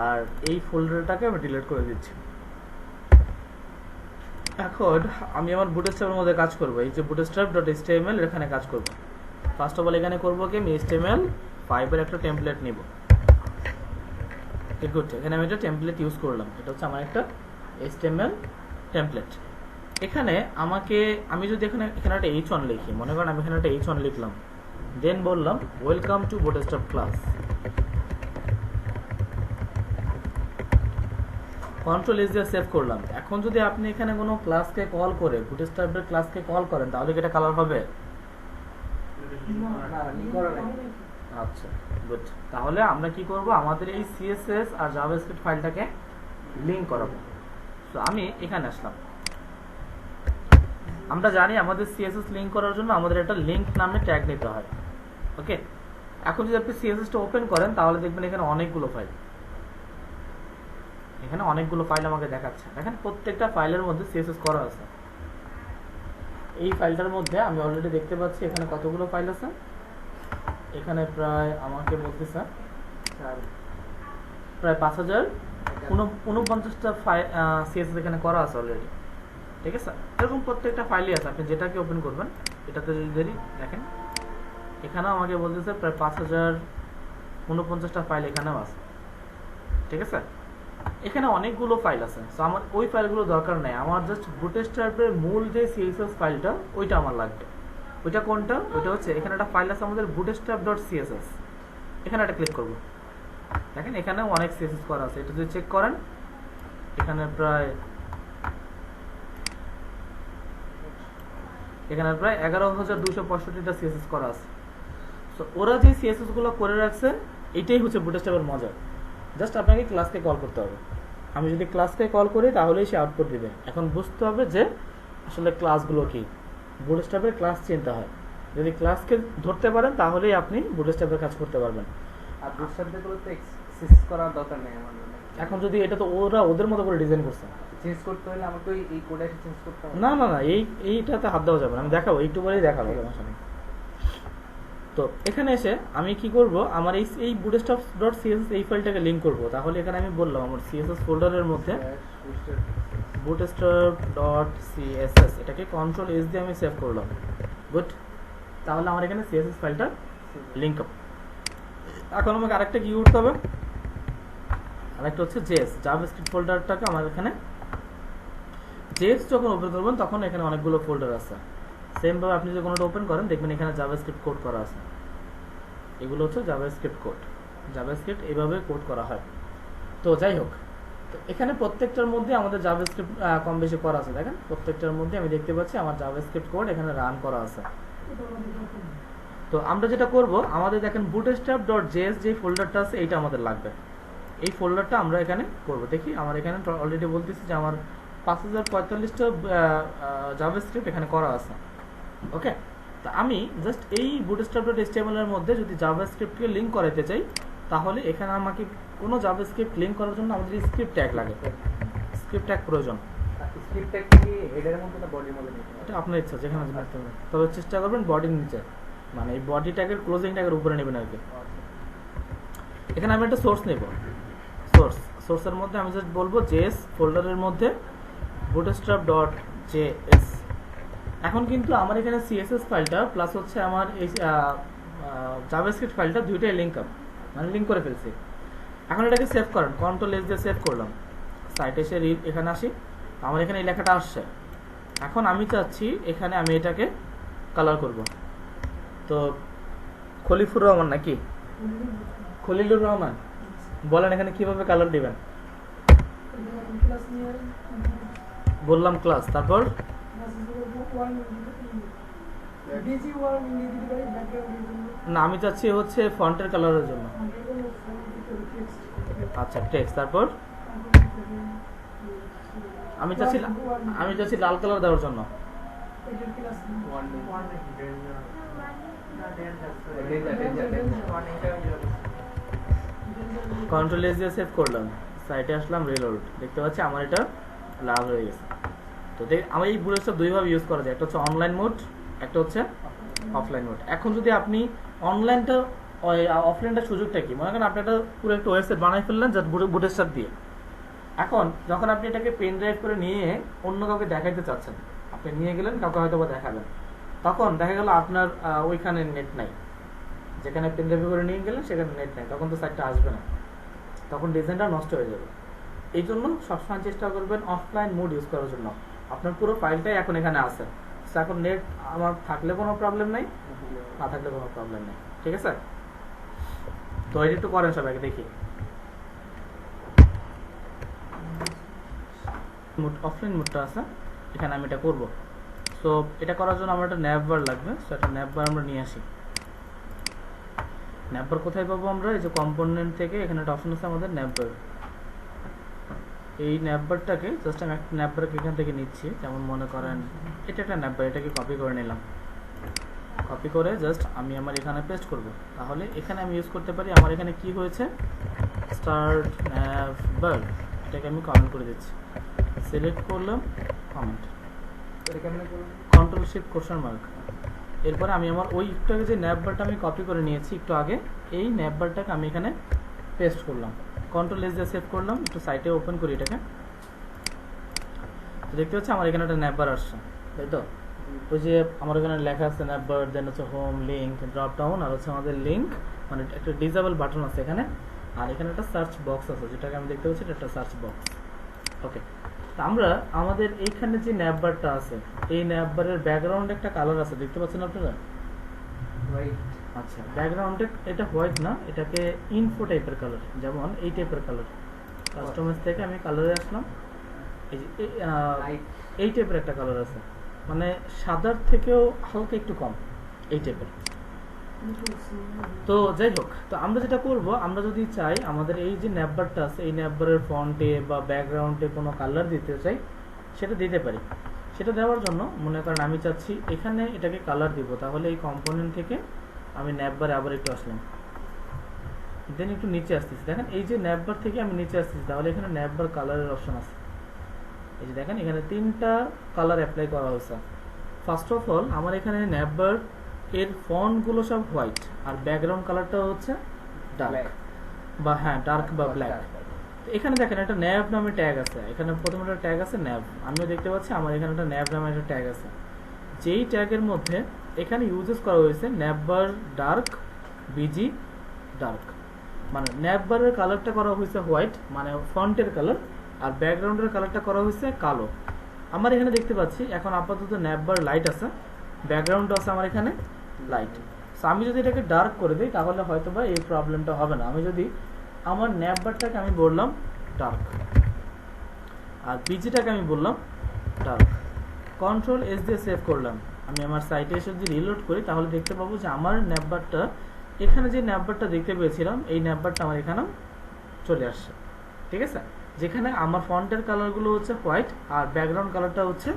আর এই ফোল্ডারটাকে আমি ডিলিট করে দিচ্ছি। এখন আমি আমার বুটস্ট্র্যাপের মধ্যে কাজ করব, এই যে bootstrap.html এখানে কাজ করব। ফার্স্ট অফ অল এখানে করব কি, আমি HTML5 এর একটা টেমপ্লেট নিব। গুড, এখানে আমি একটা টেমপ্লেট ইউজ করলাম, এটা হচ্ছে আমার একটা HTML টেমপ্লেট। এখানে আমি যদি এখানে একটা h1 লিখি, মনে করেন আমি এখানে একটা h1 লিখলাম, দেন বললাম welcome to bootstrap class, Ctrl+S দিয়ে সেভ করলাম। এখন যদি আপনি এখানে কোনো ক্লাসকে কল করে, বুটস্ট্র্যাপের ক্লাসকে কল করেন, তাহলে কি এটা কালার হবে? আচ্ছা গুড। তাহলে আমরা কি করব, আমাদের এই সিএসএস আর জাভাস্ক্রিপ্ট ফাইলটাকে লিংক করাবো। তো আমি এখানে আসলাম, আমরা জানি আমাদের সিএসএস লিংক করার জন্য আমাদের একটা লিংক নামে ট্যাগ নিতে হয়। ওকে, এখন যদি আপনি সিএসএসটা ওপেন করেন তাহলে দেখবেন এখানে অনেকগুলো ফাইল, এখানে অনেকগুলো ফাইল আমাকে দেখাচ্ছে। দেখেন প্রত্যেকটা ফাইলের মধ্যে সিএসএস করা আছে। এই ফাইলটার মধ্যে আমি অলরেডি দেখতে পাচ্ছি এখানে কতগুলো ফাইল আছে। এখানে প্রায় আমাকে বলতেছে প্রায় 5049টা ফাইল সিএসএস এখানে করা আছে অলরেডি। ঠিক আছে, এরকম প্রত্যেকটা ফাইলই আছে। আপনি যেটাকে ওপেন করবেন এটাতে যদি দেখেন এখানেও আমাকে বলতেছে প্রায় 5049টা ফাইল এখানেও আছে। ঠিক আছে, এখানে অনেকগুলো ফাইল আছে। সো আমার ওই ফাইলগুলো দরকার নেই, আমার জাস্ট বুটস্ট্র্যাপের মূল যে সিএসএস ফাইলটা ওইটা আমার লাগবে। ওইটা কোনটা? ওইটা হচ্ছে এখানে একটা ফাইল আছে আমাদের bootstrap.css, এখানে একটা ক্লিক করব। দেখেন এখানেও অনেক সিএসএস করা আছে। এটা যদি চেক করেন এখানে প্রায় 11,265টা সিএসএস করা আছে। সো ওরা যে সিএসএস গুলো করে রাখছে এটাই হচ্ছে বুটস্ট্র্যাপের মজা। জাস্ট আপনাকে ক্লাসকে কল করতে হবে। আমি যদি ক্লাসকে কল করি তাহলেই সে আউটপুট দিবে। এখন বুঝতে হবে যে আসলে ক্লাসগুলো কি। বুটস্ট্র্যাপের ক্লাস চিনতে হয়। যদি ক্লাসকে ধরতে পারেন তাহলেই আপনি বুটস্ট্র্যাপের কাজ করতে পারবেন। আর বুটস্ট্র্যাপগুলো তো এক্সেস করার দরকার নেই আমার মনে হয়। এখন যদি এটা তো ওরা ওদের মতো করে ডিজাইন করছে, চেঞ্জ করতে হলে আমাকে এই কোডটা চেঞ্জ করতে হবে। না না না, এইটাতে হাত দেওয়া যাবে না। আমি দেখাবো, একটু পরেই দেখাবো সমস্যা নেই। তো এখানে এসে আমি কি করব, আমার এই bootstrap.css এই ফাইলটাকে লিংক করব। তাহলে এখানে আমি বললাম আমার সিএসএস ফোল্ডারের মধ্যে bootstrap.css এটাকে কন্ট্রোল এস দিয়ে আমি সেভ করলাম। গুড, তাহলে আমার এখানে সিএসএস ফাইলটা লিংক আপ। এখন আমাকে আরেকটা কি করতে হবে, আরেকটা হচ্ছে জেএস জাভাস্ক্রিপ্ট ফোল্ডারটাকে আমার এখানে জেএস যখন ওপেন করবেন তখন এখানে অনেকগুলো ফোল্ডার আছে। সেম ভাবে আপনি যদি কোনোটা ওপেন করেন দেখবেন এখানে জাভাস্ক্রিপ্ট কোড করা আছে। এগুলো হচ্ছে জাভাস্ক্রিপ্ট কোড। জাভাস্ক্রিপ্ট এইভাবে কোড করা হয়। তো যাই হোক, তো এখানে প্রত্যেকটার মধ্যে আমাদের জাভাস্ক্রিপ্ট কম বেশি করা আছে। দেখেন প্রত্যেকটার মধ্যে আমি দেখতে পাচ্ছি আমার জাভাস্ক্রিপ্ট কোড এখানে রান করা আছে। তো আমরা যেটা করব, আমাদের দেখেন bootstrap.js যে ফোল্ডারটা আছে এইটা আমাদের লাগবে। এই ফোল্ডারটা আমরা এখানে করব। দেখি আমার এখানে অলরেডি বলতেছি যে আমার 5045টা জাভাস্ক্রিপ্ট এখানে করা আছে। ওকে, তো আমি জাস্ট এই bootstrap.html এর মধ্যে যদি জাভাস্ক্রিপ্টকে লিংক করাতে চাই তাহলে এখানে আমাকে কোনো জাভাস্ক্রিপ্ট লিংক করার জন্য আমাদের স্ক্রিপ্ট ট্যাগ লাগে। স্ক্রিপ্ট ট্যাগ প্রয়োজন। স্ক্রিপ্ট ট্যাগ কি হেডারের মধ্যে না বডির মধ্যে নিতে হবে? এটা আপনার ইচ্ছা, যেখানে রাখতে হবে। তবে চেষ্টা করবেন বডির নিচে, মানে এই বডি ট্যাগের ক্লোজিং ট্যাগের উপরে নেবেন আর কি। এখানে আমি একটা সোর্স নেব। সোর্সের মধ্যে আমি জাস্ট বলবো জেএস ফোল্ডারের মধ্যে bootstrap.js। এখন কিন্তু আমার এখানে সিএসএস ফাইলটা প্লাস হচ্ছে আমার এই জাভাস্ক্রিপ্ট ফাইলটা দুইটাই লিংক আপ, মানে লিংক করে ফেলছি। এখন এটাকে সেভ করেন, কন্ট্রোল এস দিয়ে সেভ করলাম। সাইটে এসে এখানে আসি, আমার এখানে এই লেখাটা আসছে। এখন আমি চাচ্ছি এখানে আমি এটাকে কালার করব। তো খলিফুর রহমান নাকি খলিলুর রহমান, বলেন এখানে কিভাবে কালার দিবেন। বললাম ক্লাস, তারপর না আমি চাচ্ছি হচ্ছে ফন্টের কালারের জন্য। আচ্ছা টেক্সট, তারপর আমি চাচ্ছি লাল কালার দেওয়ার জন্য। কন্ট্রোল এস দিয়ে সেভ করলাম, সাইটে আসলাম, রিলোড, দেখতে পাচ্ছি আমার এটা লাল হয়ে গেছে। তো আমার এই বুটস্ট্র্যাপ দুইভাবে ইউজ করা যায়, একটা হচ্ছে অনলাইন মোড, একটা হচ্ছে অফলাইন মোড। এখন যদি আপনি অনলাইনটা অফলাইনটা সুযোগটা কি, মনে করেন আপনি একটা পুরো একটা ওয়েবসাইট বানাই ফেললেন জাস্ট বুটস্ট্র্যাপ দিয়ে। এখন যখন আপনি এটাকে পেন ড্রাইভ করে নিয়ে অন্য কাউকে দেখাইতে চাচ্ছেন, আপনি নিয়ে গেলেন কাউকে হয়তো বা দেখাবেন, তখন দেখা গেল আপনার ওইখানে নেট নাই, যেখানে পেন ড্রাইভ করে নিয়ে গেলেন সেখানে নেট নাই, তখন তো সাইটটা আসবে না, তখন ডিজাইনটা নষ্ট হয়ে যাবে। এই জন্য সবসময় চেষ্টা করবেন অফলাইন মোড ইউজ করার জন্য। আপনার পুরো ফাইলটাই এখন এখানে আছে, এখন নেট আমার থাকলে কোনো প্রবলেম নাই, না থাকলে কোনো প্রবলেম নেই। ঠিক আছে, তো এটা একটু করেন সবাইকে দেখি। অফলাইন মোডটা আছে এখানে, আমি এটা করব। সো এটা করার জন্য আমার একটা ন্যাভবার লাগবে। সো একটা ন্যাভবার আমরা নিয়ে আসি। ন্যাভবার কোথায় পাবো আমরা? এই যে কম্পোনেন্ট থেকে এখানে একটা অপশন আছে আমাদের ন্যাভবার। এই ন্যাপবারটাকে জাস্ট আমি একটা ন্যাপবারকে এখান থেকে নিচ্ছি, যেমন মনে করেন এটা একটা ন্যাপবার, এটাকে কপি করে নিলাম। কপি করে জাস্ট আমি আমার এখানে পেস্ট করব। তাহলে এখানে আমি ইউজ করতে পারি, আমার এখানে কি হয়েছে, স্টার্ট ন্যাপবার, এটাকে আমি কমেন্ট করে দিচ্ছি। সিলেক্ট করলাম, comment, control shift question mark. এরপরে আমি আমার ওই একটু আগে যে ন্যাপবারটা আমি কপি করে নিয়েছি একটু আগে, এই ন্যাপবারটাকে আমি এখানে পেস্ট করলাম। কন্ট্রোল এস দিয়ে সেভ করলাম, একটু সাইটে ওপেন করি এটাকে। দেখতে হচ্ছে আমার এখানে একটা ন্যাপবার আসছে, তাই তো? ওই যে আমার এখানে লেখা আছে ন্যাপবার, দেন হচ্ছে হোম, লিঙ্ক, ড্রপ ডাউন, আর হচ্ছে আমাদের লিঙ্ক, মানে একটা ডিসেবল বাটন আছে এখানে, আর এখানে একটা সার্চ বক্স আছে, যেটাকে আমি দেখতে পাচ্ছি এটা একটা সার্চ বক্স। ওকে, তা আমরা আমাদের এইখানে যে ন্যাপবারটা আছে, এই ন্যাপবারের ব্যাকগ্রাউন্ডে একটা কালার আছে, দেখতে পাচ্ছেন আপনারা? আচ্ছা, ব্যাকগ্রাউন্ডে এটা হোয়াইট না, এটাকে ইনফো টাইপের কালার, যেমন এই টাইপের কালার। কাস্টমাইজ থেকে আমি কালারে আসলাম, এই যে এই টাইপের একটা কালার আছে, মানে সাদার থেকেও হালকা একটু কম এই টাইপের। তো যাই হোক, তো আমরা যেটা করব, আমরা যদি চাই আমাদের এই যে ন্যাপবারটা আছে, এই ন্যাপবারের ফন্টে বা ব্যাকগ্রাউন্ডে কোনো কালার দিতে চাই, সেটা দিতে পারি। সেটা দেওয়ার জন্য মনে করেন আমি চাচ্ছি এখানে এটাকে কালার দিব, তাহলে এই কম্পোনেন্ট থেকে আমি ন্যাপবারে আবার একটু আসলাম, দেন একটু নিচে আসতেছি। দেখেন এই যে ন্যাপবার থেকে আমি নিচে আসতেছি, তাহলে এখানে ন্যাপবার কালারের অপশন আছে। এই যে দেখেন এখানে 3টা কালার অ্যাপ্লাই করা হয়েছে। ফার্স্ট অফ অল আমার এখানে ন্যাপবার এর ফন্টগুলো সব হোয়াইট, আর ব্যাকগ্রাউন্ড কালারটা হচ্ছে ডার্ক, বা হ্যাঁ ডার্ক বা ব্ল্যাক। এখানে দেখেন একটা ন্যাব নামে ট্যাগ আছে, এখানে প্রথমে একটা ট্যাগ আছে ন্যাব, আমিও দেখতে পাচ্ছি আমার এখানে একটা ন্যাব নামে একটা ট্যাগ আছে। যেই ট্যাগের মধ্যে এখানে ইউজেস করা হয়েছে ন্যাপবার ডার্ক, বিজি ডার্ক, মানে ন্যাপবারের কালারটা করা হয়েছে হোয়াইট, মানে ফন্টের কালার, আর ব্যাকগ্রাউন্ডের কালারটা করা হয়েছে কালো। আমার এখানে দেখতে পাচ্ছি এখন আপাতত ন্যাপবার লাইট আছে, ব্যাকগ্রাউন্ড আছে আমার এখানে লাইট। সো আমি যদি এটাকে ডার্ক করে দিই তাহলে হয়তো বা এই প্রবলেমটা হবে না। আমি যদি আমার ন্যাপবারটাকে আমি বললাম ডার্ক, আর বিজিটাকে আমি বললাম ডার্ক, কন্ট্রোল এস দিয়ে সেভ করলাম, আমি আমার সাইটে এসে যদি রিলোড করি তাহলে দেখতে পাবো যে আমার ন্যাপবারটা, এখানে যে ন্যাপবারটা দেখতে পেয়েছিলাম এই ন্যাপবারটা আমার এখানেও চলে আসছে। ঠিক আছে, যেখানে আমার ফন্টের কালারগুলো হচ্ছে হোয়াইট আর ব্যাকগ্রাউন্ড কালারটা হচ্ছে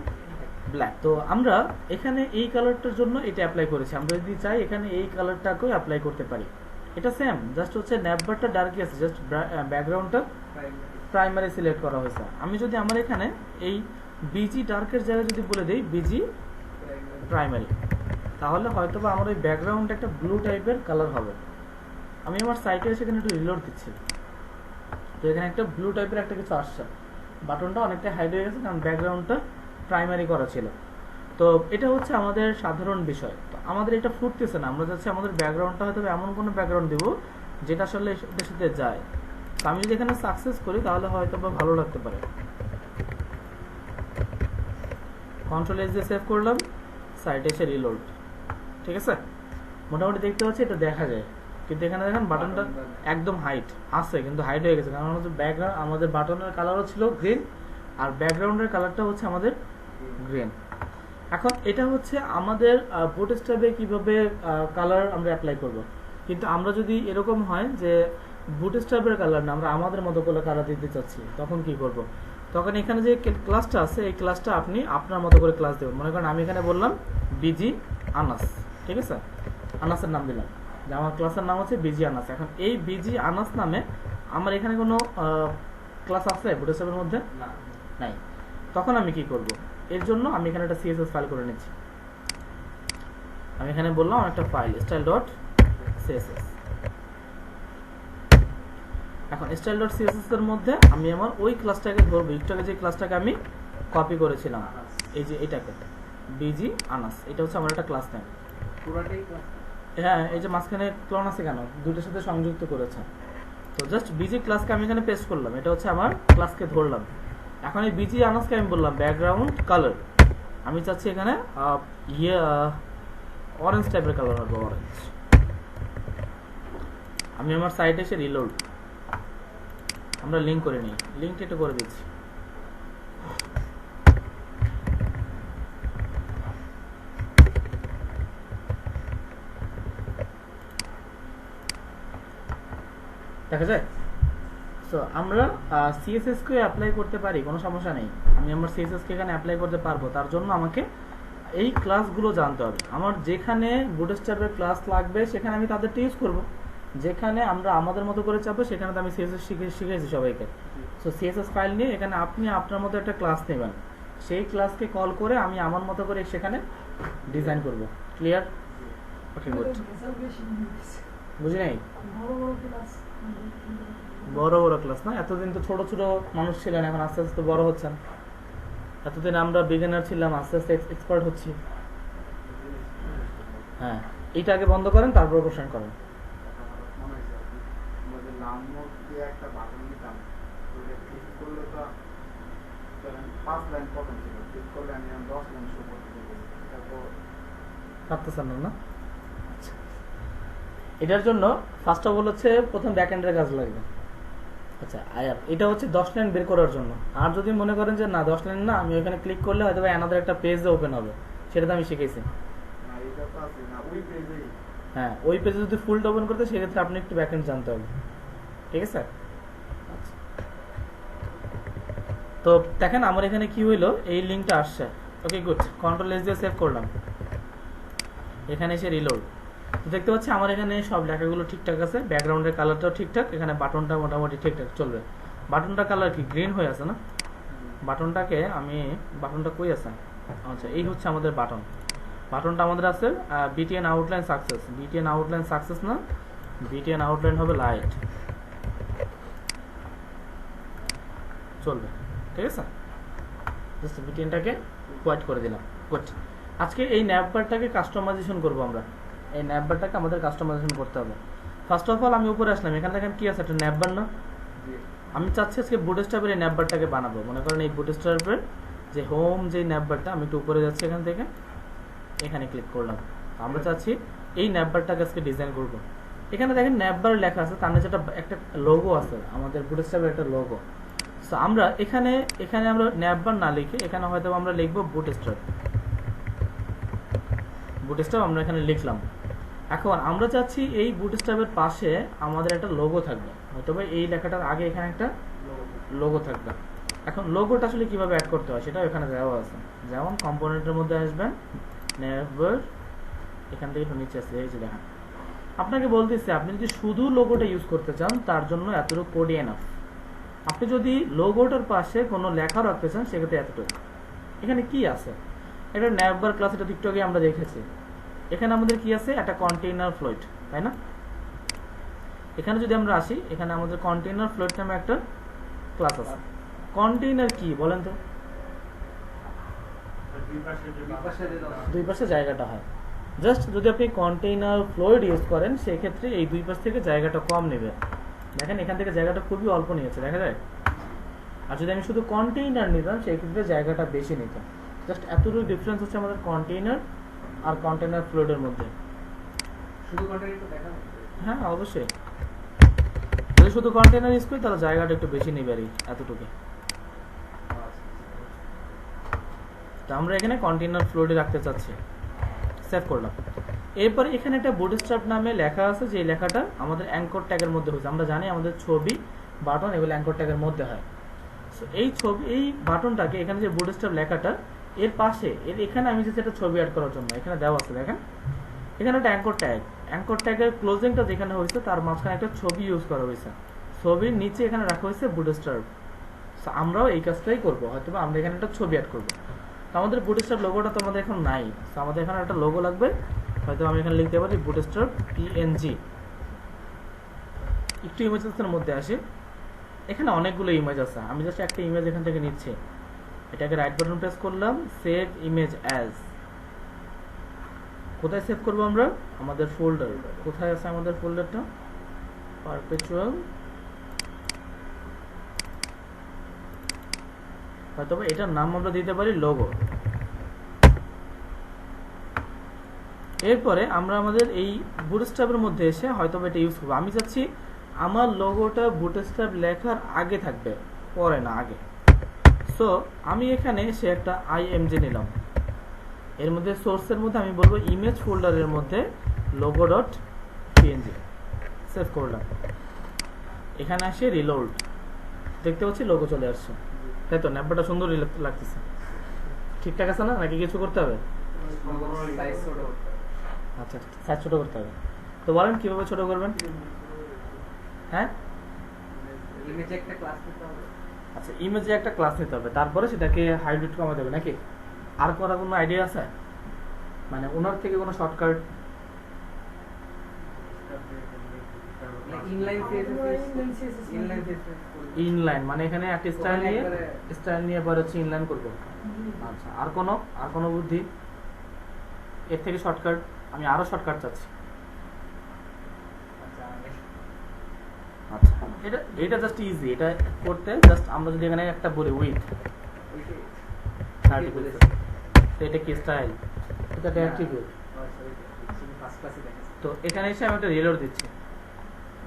ব্ল্যাক। তো আমরা এখানে এই কালারটার জন্য এটা অ্যাপ্লাই করেছি, আমরা যদি চাই এখানে এই কালারটাকেও অ্যাপ্লাই করতে পারি। এটা সেম, জাস্ট হচ্ছে ন্যাপবারটা ডার্কই আছে, জাস্ট ব্যাকগ্রাউন্ডটা প্রাইমারি সিলেক্ট করা হয়েছে। আমি যদি আমার এখানে এই বিজি ডার্কের জায়গায় যদি বলে দিই বিজি প্রাইমারি, তাহলে হয়তো বা আমার ওই ব্যাকগ্রাউন্ড একটা ব্লু টাইপের কালার হবে। আমি আমার সাইটে এসে এখানে একটু রিলোড দিচ্ছি, তো এখানে একটা ব্লু টাইপের একটা কিছু আসছে, বাটনটা অনেকটা হাইড হয়ে গেছে কারণ ব্যাকগ্রাউন্ডটা প্রাইমারি করা ছিল। তো এটা হচ্ছে আমাদের সাধারণ বিষয়। তো আমাদের এটা ফুটতেছে না, আমরা যাচ্ছি আমাদের ব্যাকগ্রাউন্ডটা হয়তো এমন কোনো ব্যাকগ্রাউন্ড দেবো যেটা আসলে এটার সাথে যায়। তো আমি যদি এখানে সাকসেস করি তাহলে হয়তো বা ভালো লাগতে পারে। কন্ট্রোল এস দিয়ে সেভ করলাম, সাইটে এসে রিলোড। ঠিক আছে, মোটামুটি দেখতে পাচ্ছি এটা দেখা যায়, কিন্তু এখানে দেখেন বাটনটা একদম হাইট আছে কিন্তু হাইড হয়ে গেছে, কারণ হচ্ছে ব্যাকগ্রাউন্ড আমাদের বাটনের কালারও ছিল গ্রিন আর ব্যাকগ্রাউন্ডের কালারটা হচ্ছে আমাদের গ্রিন। এখন এটা হচ্ছে আমাদের বুটস্ট্র্যাপে কিভাবে কালার আমরা অ্যাপ্লাই করব। কিন্তু আমরা যদি এরকম হয় যে বুটস্ট্র্যাপের কালার না, আমরা আমাদের মতো করে কালার দিতে চাচ্ছি, তখন কি করব? তখন এখানে যে ক্লাসটা আছে এই ক্লাসটা আপনি আপনার মতো করে ক্লাস দেবেন। মনে করেন আমি এখানে বললাম বিজি আনাস, ঠিক আছে, আনাসের নাম দিলাম, যে আমার ক্লাসের নাম হচ্ছে বিজি আনাস। এখন এই বিজি আনাস নামে আমার এখানে কোনো ক্লাস আছে বুটস্ট্র্যাপের মধ্যে? নাই। তখন আমি কি করব? এর জন্য আমি এখানে একটা সিএসএস ফাইল করে নিচ্ছি। আমি এখানে বললাম একটা ফাইল style.css। এখন style.css এর মধ্যে আমি আমার ওই ক্লাসটাকে ধরবো, একটু আগে যে ক্লাসটাকে আমি কপি করেছিলাম, এই যে এটাকে বিজি আনাস, এটা হচ্ছে আমার একটা ক্লাস নেম। পুরোটাই ক্লাস? হ্যাঁ, এই যে মাঝখানে ক্লোন আছে কেন, দুটোর সাথে সংযুক্ত করেছে। তো জাস্ট বিজি ক্লাসকে আমি এখানে পেস্ট করলাম, এটা হচ্ছে আমার ক্লাসকে ধরলাম। এখন এই বিজি আনাসকে আমি বললাম ব্যাকগ্রাউন্ড কালার, আমি চাচ্ছি এখানে অরেঞ্জ টাইপের কালার হবে, অরেঞ্জ। আমি আমার সাইটে এসে রিলোড, আমরা লিঙ্ক করে নিই, লিঙ্কটা একটু করে দিচ্ছি। দেখা যায়? সো আমরা সিএসএস কে অ্যাপ্লাই করতে পারি, কোনো সমস্যা নেই। আমি আমার সিএসএস কে এখানে অ্যাপ্লাই করতে পারবো। তার জন্য আমাকে এই ক্লাসগুলো জানতে হবে। আমার যেখানে বুটস্ট্র্যাপের ক্লাস লাগবে সেখানে আমি তাদেরটা ইউজ করব, যেখানে আমরা আমাদের মতো করে চাপবো সেখানে তো আমি সিএসএস শিখেছি সবাইকে। সো সিএসএস ফাইল নিয়ে এখানে আপনি আপনার মতো একটা ক্লাস নেবেন, সেই ক্লাসকে কল করে আমি আমার মতো করে সেখানে ডিজাইন করব। ক্লিয়ার? ওকে, গুড। বুঝি নাই? বড় বড় ক্লাস না, এতদিন তো ছোট ছোট মানুষ ছিলেন, এখন আস্তে আস্তে বড় হচ্ছেন। এতদিন আমরা বিগিনার ছিলাম, আস্তে আস্তে এক্সপার্ট হচ্ছি। হ্যাঁ, এইটা আগে বন্ধ করেন, তারপর কোশ্চেন করেন। পারতেছেন না? আচ্ছা, এটার জন্য ফার্স্ট অফ অল হচ্ছে প্রথম ব্যাকএন্ডের কাজ লাগবে। আচ্ছা, আর এটা হচ্ছে 10 লাইন বের করার জন্য। আর যদি মনে করেন যে না 10 লাইন না, আমি ওখানে ক্লিক করলে হয়তো অ্যানাদার একটা পেজ ওপেন হবে, সেটা তো আমি শিখেছি। হ্যাঁ, ওই পেজে যদি ফুলটা ওপেন করতে, সেক্ষেত্রে আপনি একটু ব্যাকএন্ড জানতে হবে। ঠিক আছে? আচ্ছা, তো দেখেন আমার এখানে কি হইলো, এই লিঙ্কটা আসছে। ওকে, গুড। কন্ট্রোল এস দিয়ে সেভ করলাম, এখানে এসে রিলোড। দেখতে পাচ্ছি আমার এখানে সব লেখাগুলো ঠিকঠাক আছে, ব্যাকগ্রাউন্ডের কালারটাও ঠিকঠাক, এখানে বাটনটা মোটামুটি ঠিকঠাক চলবে। বাটনটা কালার কি গ্রিন হয়ে আছে না? বাটনটাকে আমি, বাটনটা কই আছে? আচ্ছা, এই হচ্ছে আমাদের বাটন। বাটনটা আমাদের আছে BTN outline success. BTN outline success না, বিটিএন আউটলাইন হবে লাইট। চলবে, ঠিক আছে? জাস্ট বিটিএনটাকে হোয়াইট করে দিলাম। গুড। আজকে এই ন্যাভবারটাকে কাস্টমাইজেশন করবো আমরা। এই ন্যাভবারটাকে আমাদের কাস্টমাইজেশন করতে হবে। ফার্স্ট অফ অল আমি উপরে আসলাম, এখানে দেখেন কি আছে, একটা ন্যাভবার না? আমি চাচ্ছি আজকে বুটস্ট্র্যাপের এই ন্যাভবারটাকে বানাবো। মনে করেন এই বুটস্ট্র্যাপের যে হোম যে ন্যাভবারটা, আমি একটু উপরে যাচ্ছি, এখান থেকে এখানে ক্লিক করলাম। আমরা চাচ্ছি এই ন্যাভবারটাকে আজকে ডিজাইন করব। এখানে দেখেন ন্যাভবার লেখা আছে, তার নিচে একটা লোগো আছে, আমাদের বুটস্ট্র্যাপের একটা লোগো। সো আমরা এখানে আমরা ন্যাভবার না লিখে এখানে হয়তো আমরা লিখবো বুটস্ট্র্যাপ। বুটস্ট্র্যাপ আমরা এখানে লিখলাম। এখন আমরা চাচ্ছি এই বুটস্ট্র্যাপের পাশে আমাদের একটা লোগো থাকবে, হয়তো এই লেখাটার আগে এখানে একটা লোগো থাকবে। এখন লোগোটা আসলে কিভাবে অ্যাড করতে হয় সেটা এখানে দেওয়া আছে। যেমন কম্পোনেন্টের মধ্যে আসবেন, নেভার, এখান থেকে একটু নিচে আসছে, এই যে দেখেন। আপনাকে বলতেছি আপনি যদি শুধু লোগোটা ইউজ করতে চান, তার জন্য এতটুকু কোডই এনাফ। আপনি যদি লোগোটার পাশে কোনো লেখা রাখতে চান, সেক্ষেত্রে এতটুকু। এখানে কি আছে? এটা নেভার ক্লাস, এটা একটু আগে আমরা দেখেছি। এখানে আমাদের কি আছে? একটা কন্টেইনার ফ্লোট, তাই না? এখানে যদি আমরা আসি, এখানে আমাদের কন্টেইনার ফ্লোট নামে একটা ক্লাস আছে। কন্টেইনার কি বলেন তো? দুই পাশে জায়গাটা হয়। জাস্ট যদি আপনি কন্টেইনার ফ্লোট ইউজ করেন, সেক্ষেত্রে এই দুই পাশ থেকে জায়গাটা কম নেবে। দেখেন এখান থেকে জায়গাটা খুবই অল্প নিয়েছে, দেখা যায়। আর যদি আমি শুধু কন্টেইনার নিতাম, সেক্ষেত্রে জায়গাটা বেশি নিত। জাস্ট এতটুকু ডিফারেন্স হচ্ছে আমাদের কন্টেইনার আর কন্টেইনার ফ্লোটের মধ্যে। শুধু কন্টেইনার দেখা? হ্যাঁ, অবশ্যই। যদি শুধু কন্টেইনার ইউজ করি, তাহলে জায়গাটা একটু বেশি নেবে, আর এতটুকু। তো আমরা এখানে কন্টেইনার ফ্লোটে রাখতে চাচ্ছি, সেভ করলাম। এরপর এখানে একটা বুটস্ট্র্যাপ নামে লেখা আছে, যে লেখাটা আমাদের অ্যাঙ্কর ট্যাগের মধ্যে হয়েছে। আমরা জানি আমাদের ছবি, বাটন এগুলো অ্যাঙ্কর ট্যাগের মধ্যে হয়। সো এই বাটনটাকে, এখানে যে বুটস্ট্র্যাপ লেখাটা, এর পাশে এখানে আমি যেটা একটা ছবি অ্যাড করার জন্য এখানে দেওয়া আছে, দেখেন এখানে একটা অ্যাঙ্কর ট্যাগ। অ্যাঙ্কর ট্যাগের ক্লোজিংটা যেখানে হয়েছে, তার মাঝখানে একটা ছবি ইউজ করা হয়েছে। ছবির নিচে এখানে রাখা হয়েছে বুটস্ট্র্যাপ। সো আমরাও এই কাজটাই করবো, হয়তো আমরা এখানে একটা ছবি অ্যাড করবো। তো আমাদের বুটস্ট্র্যাপ লোগোটা তো আমাদের এখন নাই, তো আমাদের এখানে একটা লোগো লাগবে। হয়তো আমি এখানে লিখতে পারি বুটস্ট্র্যাপ পিএনজি। একটু ইমেজেসের মধ্যে আসি, এখানে অনেকগুলো ইমেজ আছে। আমি জাস্ট একটা ইমেজ এখান থেকে নিচ্ছি, এটাকে রাইট বাটন প্রেস করলাম, সেভ ইমেজ অ্যাজ। কোথায় সেভ করবো আমরা? আমাদের ফোল্ডার। কোথায় আছে আমাদের ফোল্ডারটা? পারপেচুয়াল, হয়তো এটার নাম আমরা দিতে পারি লোগো। এরপরে আমরা আমাদের এই বুটস্ট্র্যাপের মধ্যে এসে হয়তো এটা ইউজ করবো। আমি চাচ্ছি আমার লোগোটা বুটস্ট্র্যাপ লেখার আগে থাকবে, পরে না, আগে। সো আমি এখানে এসে একটা আইএমজি নিলাম। এর মধ্যে সোর্সের মধ্যে আমি বলবো ইমেজ ফোল্ডারের মধ্যে লোগো ডট পিএনজি, সেভ করলাম। এখানে আসে রিলোড, দেখতে পাচ্ছি লোগো চলে আসছে, তাই তো? ন্যাপটা সুন্দরই লাগতেছে, ঠিকঠাক আছে না, নাকি কিছু করতে হবে? সাইজ ছোট করতে হবে। আচ্ছা, সাইজ ছোট করতে হবে। তো বলেন কিভাবে ছোট করবেন? হ্যাঁ, ইমেজে একটা ক্লাস নিতে হবে। আচ্ছা, ইমেজে একটা ক্লাস নিতে হবে, তারপরে সেটাকে হাইব্রিড কমাতে হবে নাকি? আর করার কোনো আইডিয়া আছে? মানে ওনার থেকে কোনো শর্টকাট? ইনলাইন ইনলাইন মানে এখানে একটা স্টাইল নিয়ে পরে হচ্ছে ইনলাইন করবো। আচ্ছা, আর কোনো বুদ্ধি এর থেকে শর্টকাট? আমি আরো শর্টকাট চাচ্ছি। আচ্ছা, এটা জাস্ট ইজি, এটা করতে জাস্ট আমরা যদি এখানে একটা বলি উইথ 30 পিক্সেল, তো এটা কি স্টাইল? এটা অ্যাট্রিবিউট। তো এখানে এসে আমি একটা রিলোড দিচ্ছি,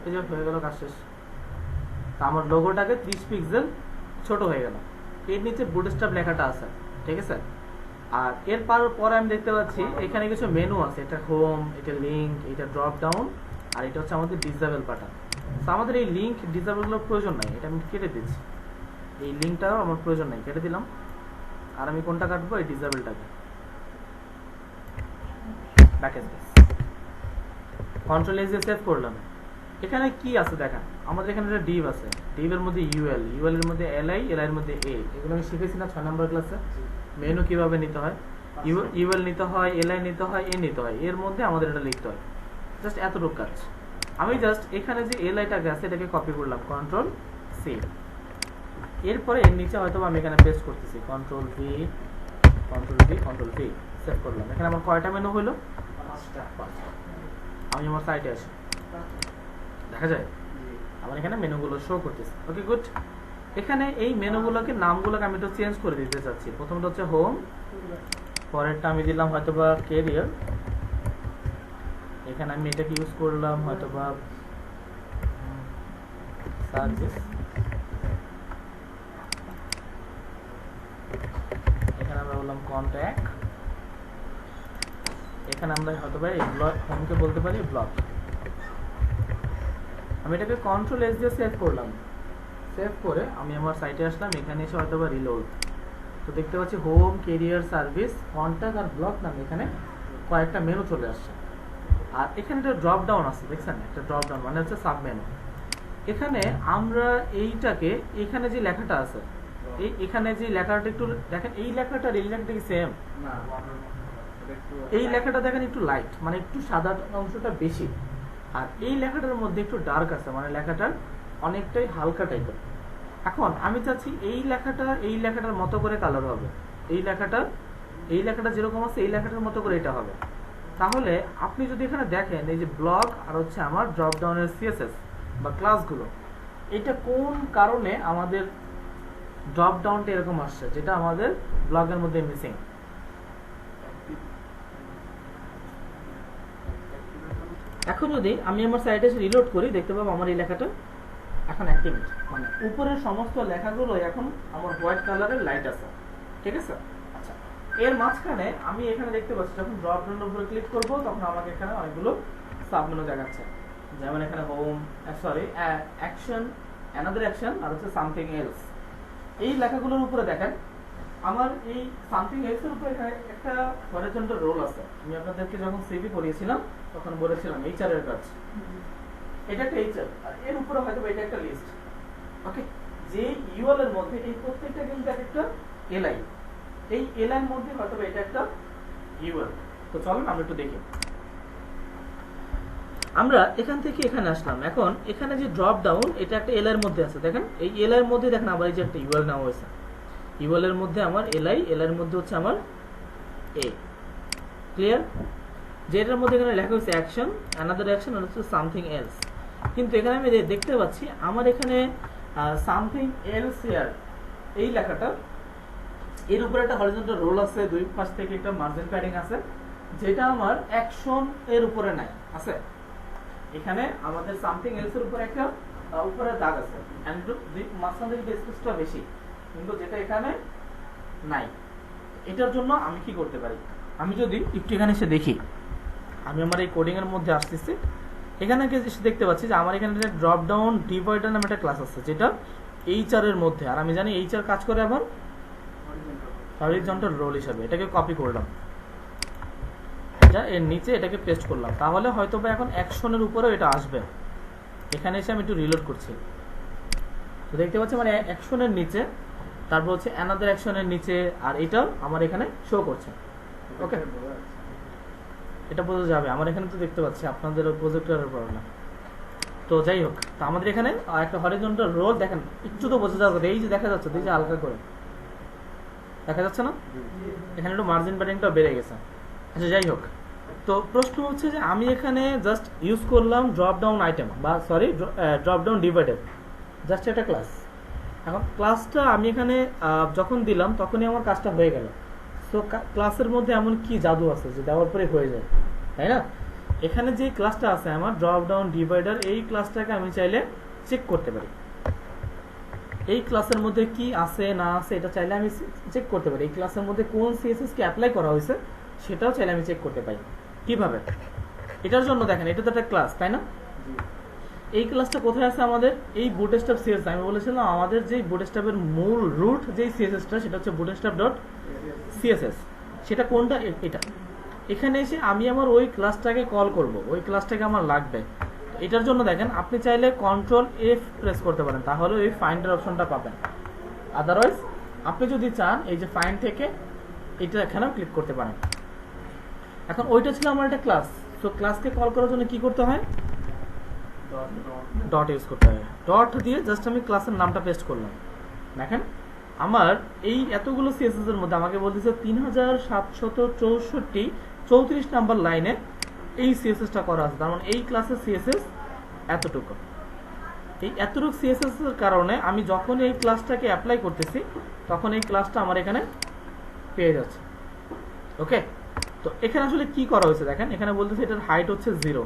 এই যে হয়ে গেল, কাজ শেষ। তো আমার লোগোটাকে 30 পিক্সেল ছোট হয়ে গেল। এর নিচে বুটস্ট্র্যাপ লেখাটা আছে, ঠিক আছে? আর এর পরে আমি দেখতে পাচ্ছি এখানে কিছু মেনু আছে, এটা হোম, এটা লিঙ্ক, এটা ড্রপ ডাউন, আর এটা হচ্ছে আমাদের ডিসেবল বাটন। তো আমাদের এই লিঙ্ক ডিসেবলগুলোর প্রয়োজন নাই, এটা আমি কেটে দিচ্ছি। এই লিঙ্কটাও আমার প্রয়োজন নাই, কেটে দিলাম। আর আমি কোনটা কাটবো? এই ডিসেবলটাকে। প্যাকেজ কন্ট্রোল এস দিয়ে সেভ করলাম। এখানে কি আছে দেখেন, আমাদের এখানে একটা ডিভ আছে, ডিভের মধ্যে ইউএল, ইউএল এর মধ্যে এলআই, এলআই এর মধ্যে এ, এগুলো আমি শিখেছি না 6 নম্বর ক্লাসে। মেনু কিভাবে নিতে হয়, ইউএল নিতে হয়, এলআই নিতে হয়, এ নিতে হয়, এর মধ্যে আমাদের এটা লিখতে হয়। জাস্ট এতটুকু কাজ। আমি জাস্ট এখানে যে এলআইটাকে আছে এটাকে কপি করলাম, কন্ট্রোল সি। এরপরে এর নিচে হয়তো আমি এখানে পেস্ট করতেছি, control V, control V, control V, save করলাম। এখানে আমার কয়টা মেনু হলো? 5টা। আমি আমার সাইটে আসি, দেখা যায় আমার এখানে মেনুগুলো শো করতেছে। ওকে, গুড। এখানে এই মেনুগুলোকে নামগুলোকে আমি একটু চেঞ্জ করে দিতে চাচ্ছি। প্রথমটা হচ্ছে হোম, পরেরটা আমি দিলাম হয়তোবা ক্যারিয়ার, এখানে আমি এটাকে ইউজ করলাম হয়তোবা সার্ভিস, এখানে আমরা বললাম কন্ট্যাক্ট, এখানে আমরা হয়তোবা এই ব্লক হোমকে বলতে পারি ব্লক। আমি এটাকে কন্ট্রোল এস দিয়ে সেভ করলাম। সেভ করে আমি আমার সাইটে আসলাম, এখানে এসে হয়তোবা রিলোড। তো দেখতে পাচ্ছি হোম, ক্যারিয়ার, সার্ভিস, কন্ট্যাক্ট আর ব্লক নামে এখানে কয়েকটা মেনু চলে আসছে। আর এখানে একটা ড্রপ ডাউন আছে, দেখছেন? একটা ড্রপ ডাউন মানে হচ্ছে সাব মেনু। এখানে আমরা এইটাকে, এখানে যে লেখাটা আছে, এখানে যে লেখাটা একটু দেখেন, এই লেখাটা এই লেখাটা কি সেম? এই লেখাটা দেখেন একটু লাইট, মানে একটু সাদা অংশটা বেশি, আর এই লেখাটার মধ্যে একটু ডার্ক আছে, মানে লেখাটার অনেকটাই হালকা টাইপের। এখন আমি চাচ্ছি এই লেখাটার মতো করে কালার হবে, এই লেখাটা যেরকম আছে এই লেখাটার মতো করে এটা হবে। তাহলে আপনি যদি এখানে দেখেন এই যে ব্লক আর হচ্ছে আমার ড্রপ ডাউনের সিএসএস বা ক্লাসগুলো, এটা কোন কারণে আমাদের ড্রপ ডাউনটা এরকম আসছে, যেটা আমাদের ব্লগের মধ্যে মিসিং। এখন যদি আমি আমার সাইটে এসে রিলোড করি, দেখতে পাবো আমার এই লেখাটা এখন অ্যাক্টিভেট, মানে উপরের সমস্ত লেখাগুলো এখন আমার হোয়াইট কালারের লাইট আছে, ঠিক আছে? আচ্ছা, এর মাঝখানে আমি এখানে দেখতে পাচ্ছি যখন ড্রপ ডাউনের উপরে ক্লিক করব তখন আমাকে এখানে অনেকগুলো সাবমেনু দেখাচ্ছে, যেমন এখানে হোম, অ্যাকশন, অ্যানাদার অ্যাকশন, আর হচ্ছে সামথিং এলস। এই লেখাগুলোর উপরে দেখেন আমার এই সামথিং এলস এর উপরে একটা হরিজন্টাল রোল আছে। আমি আপনাদেরকে যখন সিভি পড়িয়েছিলাম তখন বলেছিলাম এইচআর এর কাজ, এটা একটা এইচআর, আর এর উপরে হয়তো এটা একটা লিস্ট। ওকে, যে ইউএল এর মধ্যে এই প্রত্যেকটা কিন্তু একটা এলআই, এই এলআই এর মধ্যে হয়তো এটা একটা ইউএল। তো চলুন আমরা একটু দেখি। আমরা এখান থেকে এখানে আসলাম, এখন এখানে যে ড্রপ ডাউন এটা একটা এলআই এর মধ্যে আছে, দেখেন এই এলআই এর মধ্যে দেখেন আবার এই যে একটা ইউএল নেওয়া হয়েছে, ইউএল এর মধ্যে আমার এলআই, এলআই এর মধ্যে হচ্ছে আমার এ। ক্লিয়ার? যেটার মধ্যে এখানে লেখা হয়েছে অ্যাকশন, অ্যানাদার অ্যাকশন, আর হচ্ছে সামথিং এলস। কিন্তু এখানে আমি দেখতে পাচ্ছি আমার এখানে সামথিং এলস হিয়ার এই লেখাটা, এর উপরে একটা হরিজন্টাল রোল আছে, দুই পাশ থেকে একটা মার্জিন প্যাডিং আছে, যেটা আমার অ্যাকশন এর উপরে নাই আছে। এখানে আমাদের সামথিং এলস এর উপরে একটা উপরে দাগ আছে, এন্ড মাঝখান থেকে স্পেসটা বেশি, কিন্তু যেটা এখানে নাই। এটার জন্য আমি কি করতে পারি? আমি যদি একটু এখানে এসে দেখি, আমি আমার এই কোডিং এর মধ্যে আসতেছি, এখানে এসে দেখতে পাচ্ছি যে আমার এখানে ড্রপ ডাউন ডিভাইডার নামে একটা ক্লাস আছে, যেটা এইচআর এর মধ্যে, আর আমি জানি এইচআর কাজ করে আবার হরিজন্টাল রোল হিসাবে। এটাকে কপি করলাম, যা এর নিচে এটাকে পেস্ট করলাম, তাহলে হয়তো বা এখন অ্যাকশনের উপরেও এটা আসবে। এখানে এসে আমি একটু রিলোড করছি, তো দেখতে পাচ্ছি মানে অ্যাকশনের নিচে, তারপর হচ্ছে অ্যানাদার অ্যাকশনের নিচে, আর এটাও আমার এখানে শো করছে। ওকে, এটা বোঝা যাবে, আমার এখানে তো দেখতে পাচ্ছি, আপনাদের প্রজেক্টরের প্রবলেম। তো যাই হোক, তো আমাদের এখানে একটা হরিজন্টাল রোল দেখেন, একটু তো বোঝা যাবে, এই যে দেখা যাচ্ছে, এই যে হালকা করে দেখা যাচ্ছে না, এখানে একটু মার্জিন প্যাডিংটাও বেড়ে গেছে। আচ্ছা যাই হোক, তো প্রশ্ন হচ্ছে যে আমি এখানে জাস্ট ইউজ করলাম ড্রপ ডাউন আইটেম, বা sorry drop down divider, just একটা ক্লাস। এখন ক্লাসটা আমি এখানে যখন দিলাম তখনই আমার কাজটা হয়ে গেল। সো ক্লাসের মধ্যে এমন কি জাদু আছে যে দেওয়ার পরে হয়ে যায়, তাই না? এখানে যে ক্লাসটা আছে আমার ড্রপ ডাউন ডিভাইডার, এই ক্লাসটাকে আমি চাইলে চেক করতে পারি। এই ক্লাসের মধ্যে কি আছে না আছে এটা চাইলে আমি চেক করতে পারি। এই ক্লাসের মধ্যে কোন সিএসএস কে অ্যাপ্লাই করা হয়েছে সেটাও চাইলে আমি চেক করতে পারি। কিভাবে? এটার জন্য দেখেন, এটা তো একটা ক্লাস, তাই না? এই ক্লাসটা কোথায় আছে আমাদের? এই বুটস্ট্র্যাপ সিএসএস। আমি বলেছিলাম আমাদের যে বুটস্ট্র্যাপের মূল রুট যেই সিএসএসটা, সেটা হচ্ছে bootstrap.css। সেটা কোনটা? এটা। এখানে এসে আমি আমার ওই ক্লাসটাকে কল করব, ওই ক্লাসটাকে আমার লাগবে। এটার জন্য দেখেন, আপনি চাইলে Ctrl+F প্রেস করতে পারেন, তাহলে ওই ফাইন্ডের অপশনটা পাবেন। আদারওয়াইজ আপনি যদি চান এই যে ফাইন্ড থেকে এটা এখানেও ক্লিক করতে পারেন। এখন ওইটা ছিল আমার একটা ক্লাস। তো ক্লাসকে কল করার জন্য কি করতে হয়? ডট ইউজ করতে হয়। ডট দিয়ে জাস্ট আমি ক্লাসের নামটা পেস্ট করলাম। দেখেন আমার এই এতগুলো সিএসএস এর মধ্যে আমাকে বলতেছে 3764 34 নাম্বার লাইনে এই সিএসএসটা করা আছে। তার মানে এই ক্লাসের সিএসএস এতটুকু। এই এতটুকু সিএসএস এর কারণে আমি যখন এই ক্লাসটাকে অ্যাপ্লাই করতেছি তখন এই ক্লাসটা আমার এখানে পেয়ে যাচ্ছে। ওকে, তো এখানে আসলে কি করা হয়েছে দেখেন, এখানে বলতেছে এটার হাইট হচ্ছে 0,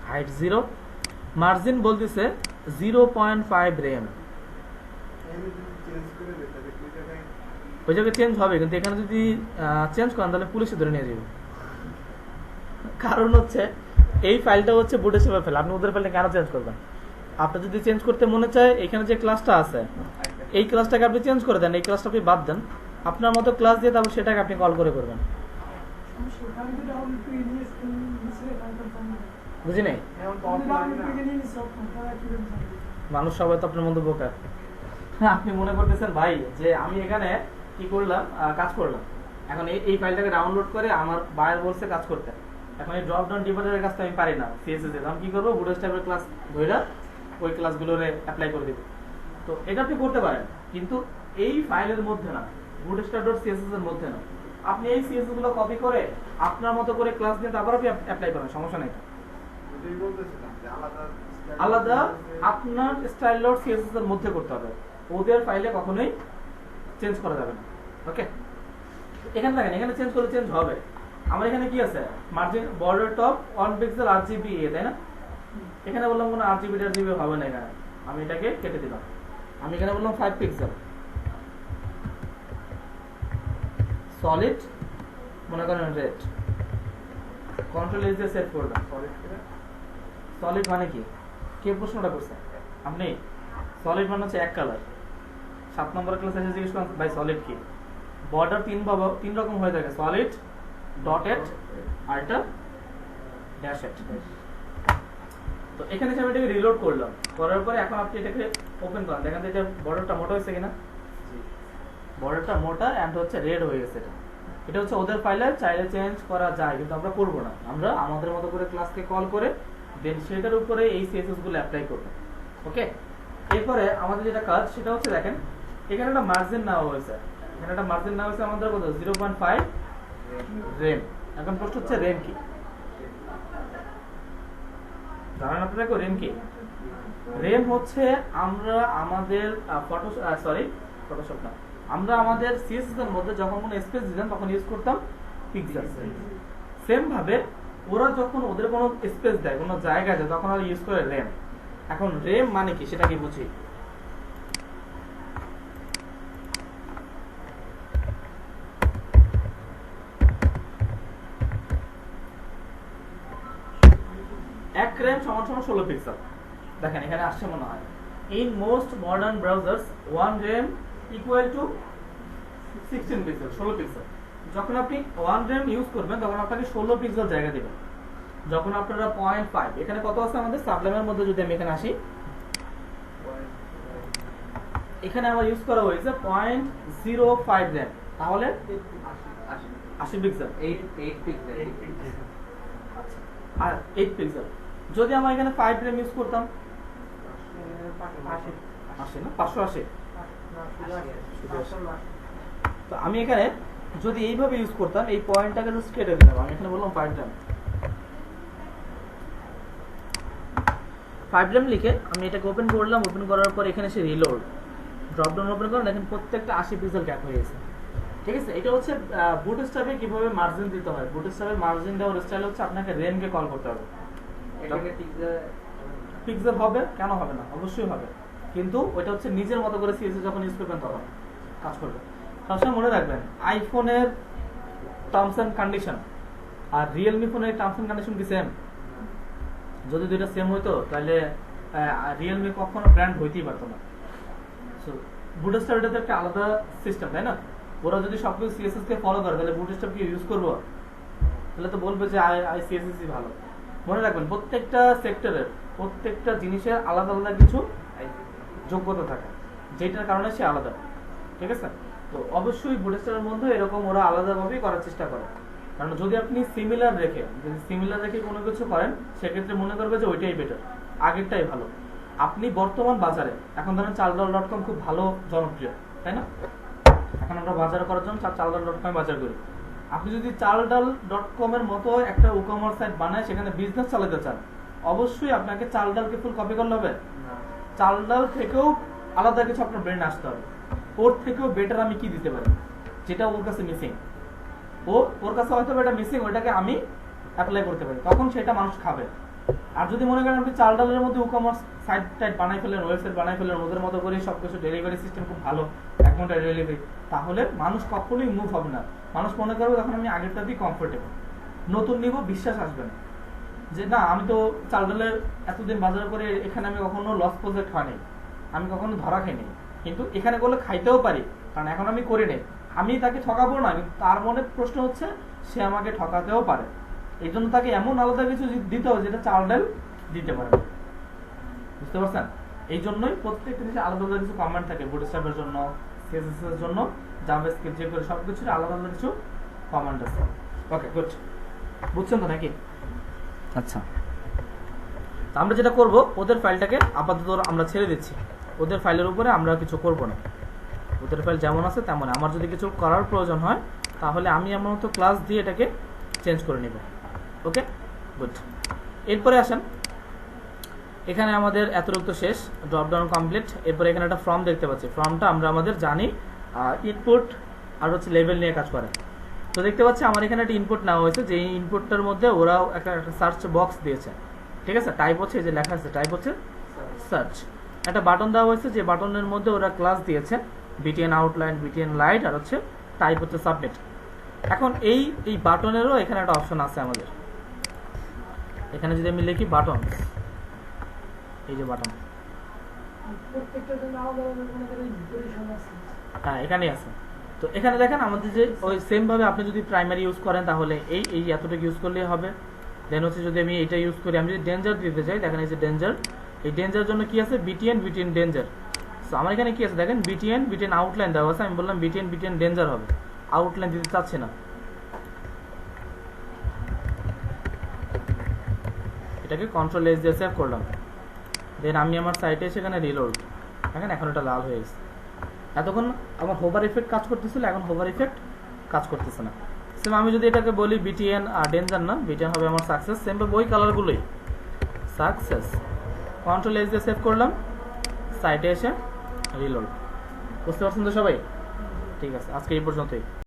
হাইট 0, মার্জিন বলতেছে 0.5 রেম। ওই জায়গায় চেঞ্জ হবে, কিন্তু এখানে যদি চেঞ্জ করেন তাহলে পুলিশে ধরে নিয়ে যাবে। কারণ হচ্ছে এই ফাইলটা হচ্ছে বুটস্ট্র্যাপের ফাইল, আপনি ওদের ফাইলটা কেন চেঞ্জ করবেন? আপনার যদি চেঞ্জ করতে মনে চায়, এখানে যে ক্লাসটা আছে এই ক্লাসটাকে আপনি চেঞ্জ করে দেন, এই ক্লাসটা আপনি বাদ দেন, আপনার মতো ক্লাস দিয়ে তারপর সেটাকে আপনি কল করে করবেন। বুঝি নাই? মানুষ সবাই তো আপনার মতো বোকা। আপনি মনে করতেছেন ভাই যে আমি এখানে কি করলাম, কাজ করলাম, এখন এই ফাইলটাকে ডাউনলোড করে আমার বায়ার বলছে কাজ করতে, এখন এই ড্রপ ডাউন ডিভাইডারের কাজটা আমি পারি না সিএসএস এর, আমি কি করবো? বুটস্ট্র্যাপের ক্লাস ধইরা ওই ক্লাসগুলোরে অ্যাপ্লাই করে দিব। তো এটা আপনি করতে পারেন, কিন্তু এই ফাইলের মধ্যে না, bootstrap.css এর মধ্যে না। আপনি এই সিএসএস গুলো কপি করে আপনার মতো করে ক্লাস দিয়ে তারপর আপনি অ্যাপ্লাই করেন, সমস্যা নেই। আলাদা আপনার style.css এর মধ্যে করতে হবে, ওদের ফাইলে কখনোই চেঞ্জ করা যাবে না। ওকে, এখানে দেখেন, এখানে চেঞ্জ করলে চেঞ্জ হবে। আমার এখানে কি আছে? Margin border top 1 pixel RGB, তাই না? এখানে বললাম কোনো RGB হবে না, এখানে আমি এটাকে কেটে দিলাম। আমি এখানে বললাম 5 পিক্সেল সলিড, মনে করেন রেড, Ctrl+S দিয়ে সেট করলাম। সলিড মানে কি? কে প্রশ্নটা করছে? আপনি? সলিড মানে হচ্ছে এক কালার। 7 নম্বরের ক্লাসে এসে জিজ্ঞেস করেন ভাই সলিড কি? বর্ডার তিন রকম হয়ে থাকে, সলিড, ডটেড আর এটা ড্যাশেড। তো এখানে আমি এটাকে রিলোড করলাম, করার পরে এখন আপনি এটাকে ওপেন করেন, দেখেন এটা বর্ডারটা মোটা হয়েছে কিনা। বর্ডারটা মোটা এন্ড হচ্ছে রেড হয়ে গেছে। এটা হচ্ছে ওদের ফাইলে চাইলে চেঞ্জ করা যায়, কিন্তু আমরা করব না। আমরা আমাদের মতো করে ক্লাসকে কল করে দেন সেটার উপরে এই সিএসএস গুলো অ্যাপ্লাই করব। ওকে, এরপরে আমাদের যেটা কাজ সেটা হচ্ছে দেখেন, এখানে একটা মার্জিন নেওয়া হয়েছে, এখানে একটা মার্জিন নেওয়া হয়েছে আমাদের কত? 0.5 রেম। এখন প্রশ্ন হচ্ছে রেম কি জানেন আপনারা? রেম কি? রেম হচ্ছে আমরা আমাদের ফটোশপ না, আমরা আমাদের সিএসএস এর মধ্যে যখন কোনো স্পেস দিতাম তখন ইউজ করতাম পিক্সেল। সেম ভাবে ওরা যখন ওদের কোনো স্পেস দেয়, কোনো জায়গা দেয়, তখন ওরা ইউজ করে রেম। এখন রেম মানে কি সেটা কি বুঝি। এক রেম সমান 16 পিক্সেল। দেখেন এখানে আসছে মনে হয় in most modern browsers 1 RAM equal to 16 pixel, 16 pixel. যখন আপনি 1 RAM ইউজ করবেন তখন আপনাকে 16 পিক্সেল জায়গা দিবেন। যখন আপনারা 0.5, এখানে কত আছে আমাদের সাবলামের মধ্যে, যদি আমি এখানে আসি, এখানে আমার ইউজ করা হয়েছে 0.05 RAM, তাহলে 80 পিক্সেল, 8 পিক্সেল। আচ্ছা, আর 8 পিক্সেল। যদি আমরা এখানে 5 RAM ইউজ করতাম, 80 না, 580। তো আমি এখানে যদি এইভাবে ইউজ করতাম, এই পয়েন্টটাকে জাস্ট কেটে দিলাম, আমি এখানে বললাম 5 RAM। 5 RAM লিখে আমি এটাকে ওপেন করলাম, ওপেন করার পর এখানে এসে রিলোড, ড্রপ ডাউন ওপেন করলাম, দেখেন প্রত্যেকটা 80 পিক্সেল ক্যাপ হয়ে গেছে। ঠিক আছে, এটা হচ্ছে বুটস্ট্র্যাপে কিভাবে মার্জিন দিতে হয়। বুটস্ট্র্যাপের মার্জিন দেওয়ার স্টাইল হচ্ছে আপনাকে রেনকে কল করতে হবে। এটাকে পিক্সেল হবে কেন হবে না, অবশ্যই হবে, কিন্তু ওইটা হচ্ছে নিজের মতো করে সিএসএস যখন ইউজ করবেন তখন কাজ করবে। সবসময় মনে রাখবেন, আইফোনের টার্মস এন্ড কন্ডিশন আর রিয়েলমি ফোনের টার্মস এন্ড কন্ডিশন কি সেম? যদি দুইটা সেম হইতো তাহলে রিয়েলমি কখনো ব্র্যান্ড হইতেই পারতো না। সো বুটস্ট্র্যাপ এটা তো একটা আলাদা সিস্টেম, তাই না? ওরা যদি সবকিছু সিএসএস কে ফলো করে তাহলে বুটস্ট্র্যাপ কি ইউজ করবো? তাহলে তো বলবে যে আই সিএসএস ভালো। মনে রাখবেন, প্রত্যেকটা সেক্টরের প্রত্যেকটা জিনিসের আলাদা আলাদা কিছু যোগ্যতা থাকে, যেটার কারণে সে আলাদা। ঠিক আছে, তো অবশ্যই বুটস্ট্র্যাপের মধ্যে এরকম ওরা আলাদাভাবেই করার চেষ্টা করে। কারণ যদি আপনি সিমিলার রেখে কোনো কিছু করেন, সেক্ষেত্রে মনে করবে যে ওইটাই বেটার, আগেরটাই ভালো। আপনি বর্তমান বাজারে এখন ধরেন চালডাল.com খুব ভালো জনপ্রিয়, তাই না? এখন আমরা বাজার করার জন্য চালডাল.com বাজার করি। আপনি যদি চালডাল.com এর মতো একটা ই-কমার্স সাইট বানায় সেখানে বিজনেস চালাতে চান, অবশ্যই আপনাকে চালডালকে ফুল কপি করতে হবে। চালডাল থেকেও আলাদা কিছু আপনার ব্র্যান্ড আসতে হবে। ওর থেকেও বেটার আমি কি দিতে পারি, যেটা ওর কাছে মিসিং। ওর কাছে হয়তো এটা মিসিং, ওইটাকে আমি অ্যাপ্লাই করতে পারি, তখন সেটা মানুষ খাবে। আর যদি মনে করেন আপনি চালডালের মধ্যে ই-কমার্স সাইট টাইট বানাই ফেলেন, ওয়েবসাইট বানাই ফেলেন, ওদের মতো করে সবকিছু ডেলিভারি সিস্টেম খুব ভালো, 1 ঘন্টায় ডেলিভারি, তাহলে মানুষ কখনোই মুভ হবে না। মানুষ মনে করবে তখন আমি আগেরটাতেই কমফোর্টেবল, নতুন নিব, বিশ্বাস আসবে না যে না আমি তো চালডালের এতদিন বাজার করে এখানে আমি কখনো লস প্রজেক্ট হয়নি, আমি কখনো ধরা খাইনি, কিন্তু এখানে করলে খাইতেও পারি, কারণ এখন আমি করি নাই। আমি তাকে ঠকাবো না, কিন্তু তার মনে প্রশ্ন হচ্ছে সে আমাকে ঠকাতেও পারে। এই জন্য তাকে এমন আলাদা কিছু দিতে হবে যেটা চালডাল দিতে পারে। বুঝতে পারছেন? এই জন্যই প্রত্যেকটা জিনিসে আলাদা আলাদা কিছু কমান্ড থাকে, বুটস্ট্র্যাপের জন্য, সিএসএস এর জন্য, জাভাস্ক্রিপ্ট, যে করে সবকিছুর আলাদা আলাদা কিছু কমান্ড আছে। ওকে, গুড, বুঝছেন তো নাকি? আচ্ছা, আমরা যেটা করব, ওদের ফাইলটাকে আপাতত আমরা ছেড়ে দিচ্ছি, ওদের ফাইলের উপরে আমরা কিছু করব না। ওদের ফাইল যেমন আছে তেমন। আমার যদি কিছু করার প্রয়োজন হয় তাহলে আমি আমার মতো ক্লাস দিয়ে এটাকে চেঞ্জ করে নিব। ওকে, গুড। এরপরে আসেন, এখানে আমাদের এতটুকু শেষ, ড্রপ ডাউন কমপ্লিট। এরপরে এখানে একটা ফর্ম দেখতে পাচ্ছি, ফর্মটা আমরা আমাদের জানি ইনপুট আর হচ্ছে লেভেল নিয়ে কাজ করে। তো দেখতে পাচ্ছি আমার এখানে একটা ইনপুট নেওয়া হয়েছে, যে ইনপুটটার মধ্যে ওরা একটা সার্চ বক্স দিয়েছে। ঠিক আছে, টাইপ হচ্ছে, যে লেখা আছে টাইপ হচ্ছে সার্চ। একটা বাটন দেওয়া হয়েছে, যে বাটনের মধ্যে ওরা ক্লাস দিয়েছে বিটিএন আউটলাইন, বিটিএন লাইট, আর হচ্ছে টাইপ হচ্ছে সাবমিট। এখন এই বাটনেরও এখানে একটা অপশন আছে আমাদের। এখানে যদি আমি লিখি বাটন, এই যে বাটন, হ্যাঁ এখানেই আছে। তো এখানে দেখেন আমাদের যে ওই সেম ভাবে আপনি যদি প্রাইমারি ইউজ করেন তাহলে এই এতটুকু ইউজ করলেই হবে। দেন হচ্ছে যদি আমি এটা ইউজ করি, আমি যদি ডেঞ্জার দিতে চাই, দেখেন এই যে ডেঞ্জার, এই ডেঞ্জার জন্য কি আছে, বিটিএন ডেঞ্জার। সো আমার এখানে কি আছে দেখেন, বিটিএন আউটলাইন দেওয়া আছে, আমি বললাম বিটিএন ডেঞ্জার হবে, আউটলাইন দিতে চাচ্ছি না। এটাকে কন্ট্রোল এস দিয়ে সেভ করলাম। দেন আমি আমার সাইটে সেখানে রিলোড, দেখেন এখন এটা লাল হয়ে গেছে। এতক্ষণ আমার হোভার ইফেক্ট কাজ করতেছিল, এখন হোভার ইফেক্ট কাজ করতেছে না। সেম আমি যদি এটাকে বলি বিটিএন ডেঞ্জার না, বিটিএন হবে আমার সাকসেস, সেম ভাবে ওই কালারগুলোই সাকসেস। কন্ট্রোল এস দিয়ে সেভ করলাম, সাইটে এসে রিলোড। বুঝতে পারছেন তো সবাই? ঠিক আছে, আজকে এই পর্যন্তই।